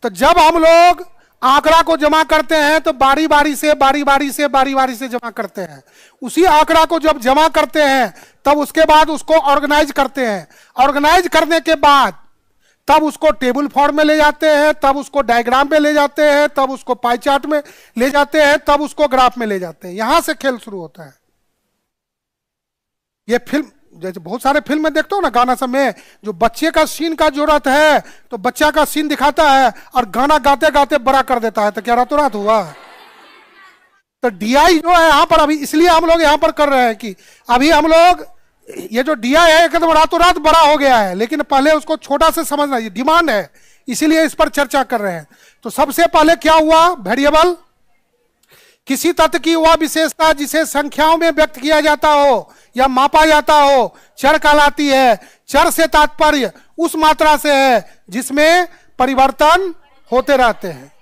तो जब हम लोग आंकड़ा को जमा करते हैं तो बारी बारी से जमा करते हैं। उसी आंकड़ा को जब जमा करते हैं तब उसके बाद उसको ऑर्गेनाइज करते हैं। ऑर्गेनाइज करने के बाद तब उसको टेबल फॉर्म में ले जाते हैं, तब उसको डायग्राम में ले जाते हैं, तब उसको पाई चार्ट में ले जाते हैं, तब उसको ग्राफ में ले जाते हैं। यहां से खेल शुरू होता है। ये फिल्म, जैसे बहुत सारे फिल्म में देखते हो ना, गाना सब में जो बच्चे का सीन का जरूरत है तो बच्चा का सीन दिखाता है और गाना गाते गाते बड़ा कर देता है। तो क्या रातों रात हुआ? तो डीआई जो है यहां पर, अभी इसलिए हम लोग यहां पर कर रहे हैं कि अभी हम लोग ये जो डीआई है एकदम रातों रात बड़ा हो गया है, लेकिन पहले उसको छोटा से समझना, ये डिमांड है, इसीलिए इस पर चर्चा कर रहे हैं। तो सबसे पहले क्या हुआ? वेरिएबल। किसी तत्व की वह विशेषता जिसे संख्याओं में व्यक्त किया जाता हो या मापा जाता हो, चर कहलाती है। चर से तात्पर्य उस मात्रा से है जिसमें परिवर्तन होते रहते हैं।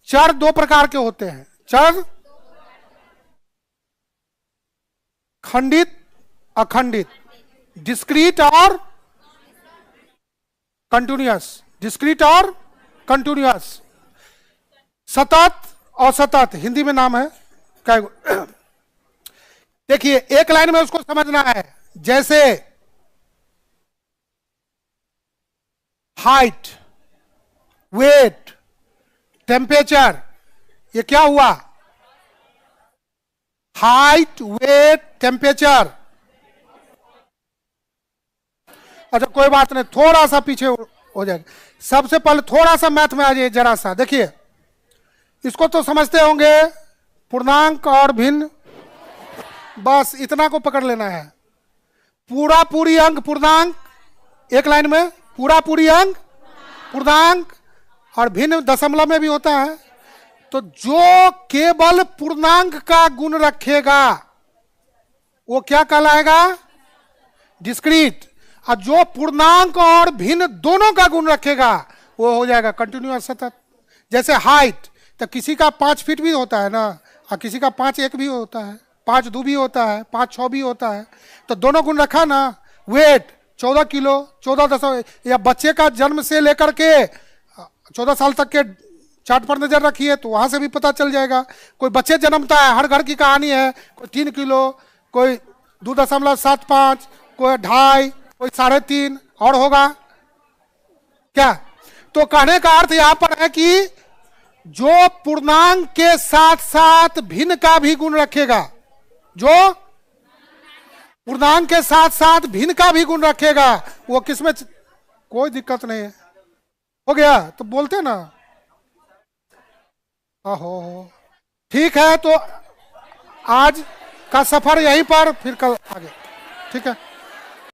चर दो प्रकार के होते हैं। चर खंडित, अखंडित, डिस्क्रीट और कंटिन्यूअस। डिस्क्रीट और कंटिन्यूअस, सतत और सतत, हिंदी में नाम है। देखिए एक लाइन में उसको समझना है। जैसे हाइट, वेट, टेम्परेचर, ये क्या हुआ? Height, weight, temperature. अच्छा कोई बात नहीं, थोड़ा सा पीछे हो जाएगा। सबसे पहले थोड़ा सा मैथ में आ जाइए जरा सा। देखिए इसको तो समझते होंगे, पूर्णांक और भिन्न, बस इतना को पकड़ लेना है। पूरा पूरी अंक पूर्णांक, एक लाइन में पूरा पूरी अंक पूर्णांक, और भिन्न दशमलव में भी होता है। तो जो केवल पूर्णांक का गुण रखेगा वो क्या कहलाएगा? डिस्क्रीट। और जो पूर्णांक और भिन्न दोनों का गुण रखेगा वो हो जाएगा कंटिन्यूअस, सतत। जैसे हाइट, तो किसी का 5 फीट भी होता है ना, और किसी का 5'1" भी होता है, 5'2" भी होता है, 5'6" भी होता है। तो दोनों गुण रखा ना। वेट 14 किलो, 14 या बच्चे का जन्म से लेकर के 14 साल तक के चार्ट पर नजर रखिए तो वहां से भी पता चल जाएगा। कोई बच्चे जन्मता है, हर घर की कहानी है। कोई 3 किलो, कोई 2.75, कोई 2.5, कोई 3.5 और होगा क्या? तो कहने का अर्थ यहां पर है कि जो पूर्णांक के साथ साथ भिन्न का भी गुण रखेगा, जो पूर्णांक के साथ साथ भिन्न का भी गुण रखेगा, वो किसमें कोई दिक्कत नहीं है। हो गया? तो बोलते ना हो। ठीक है, तो आज का सफर यहीं पर, फिर कल आगे। ठीक है।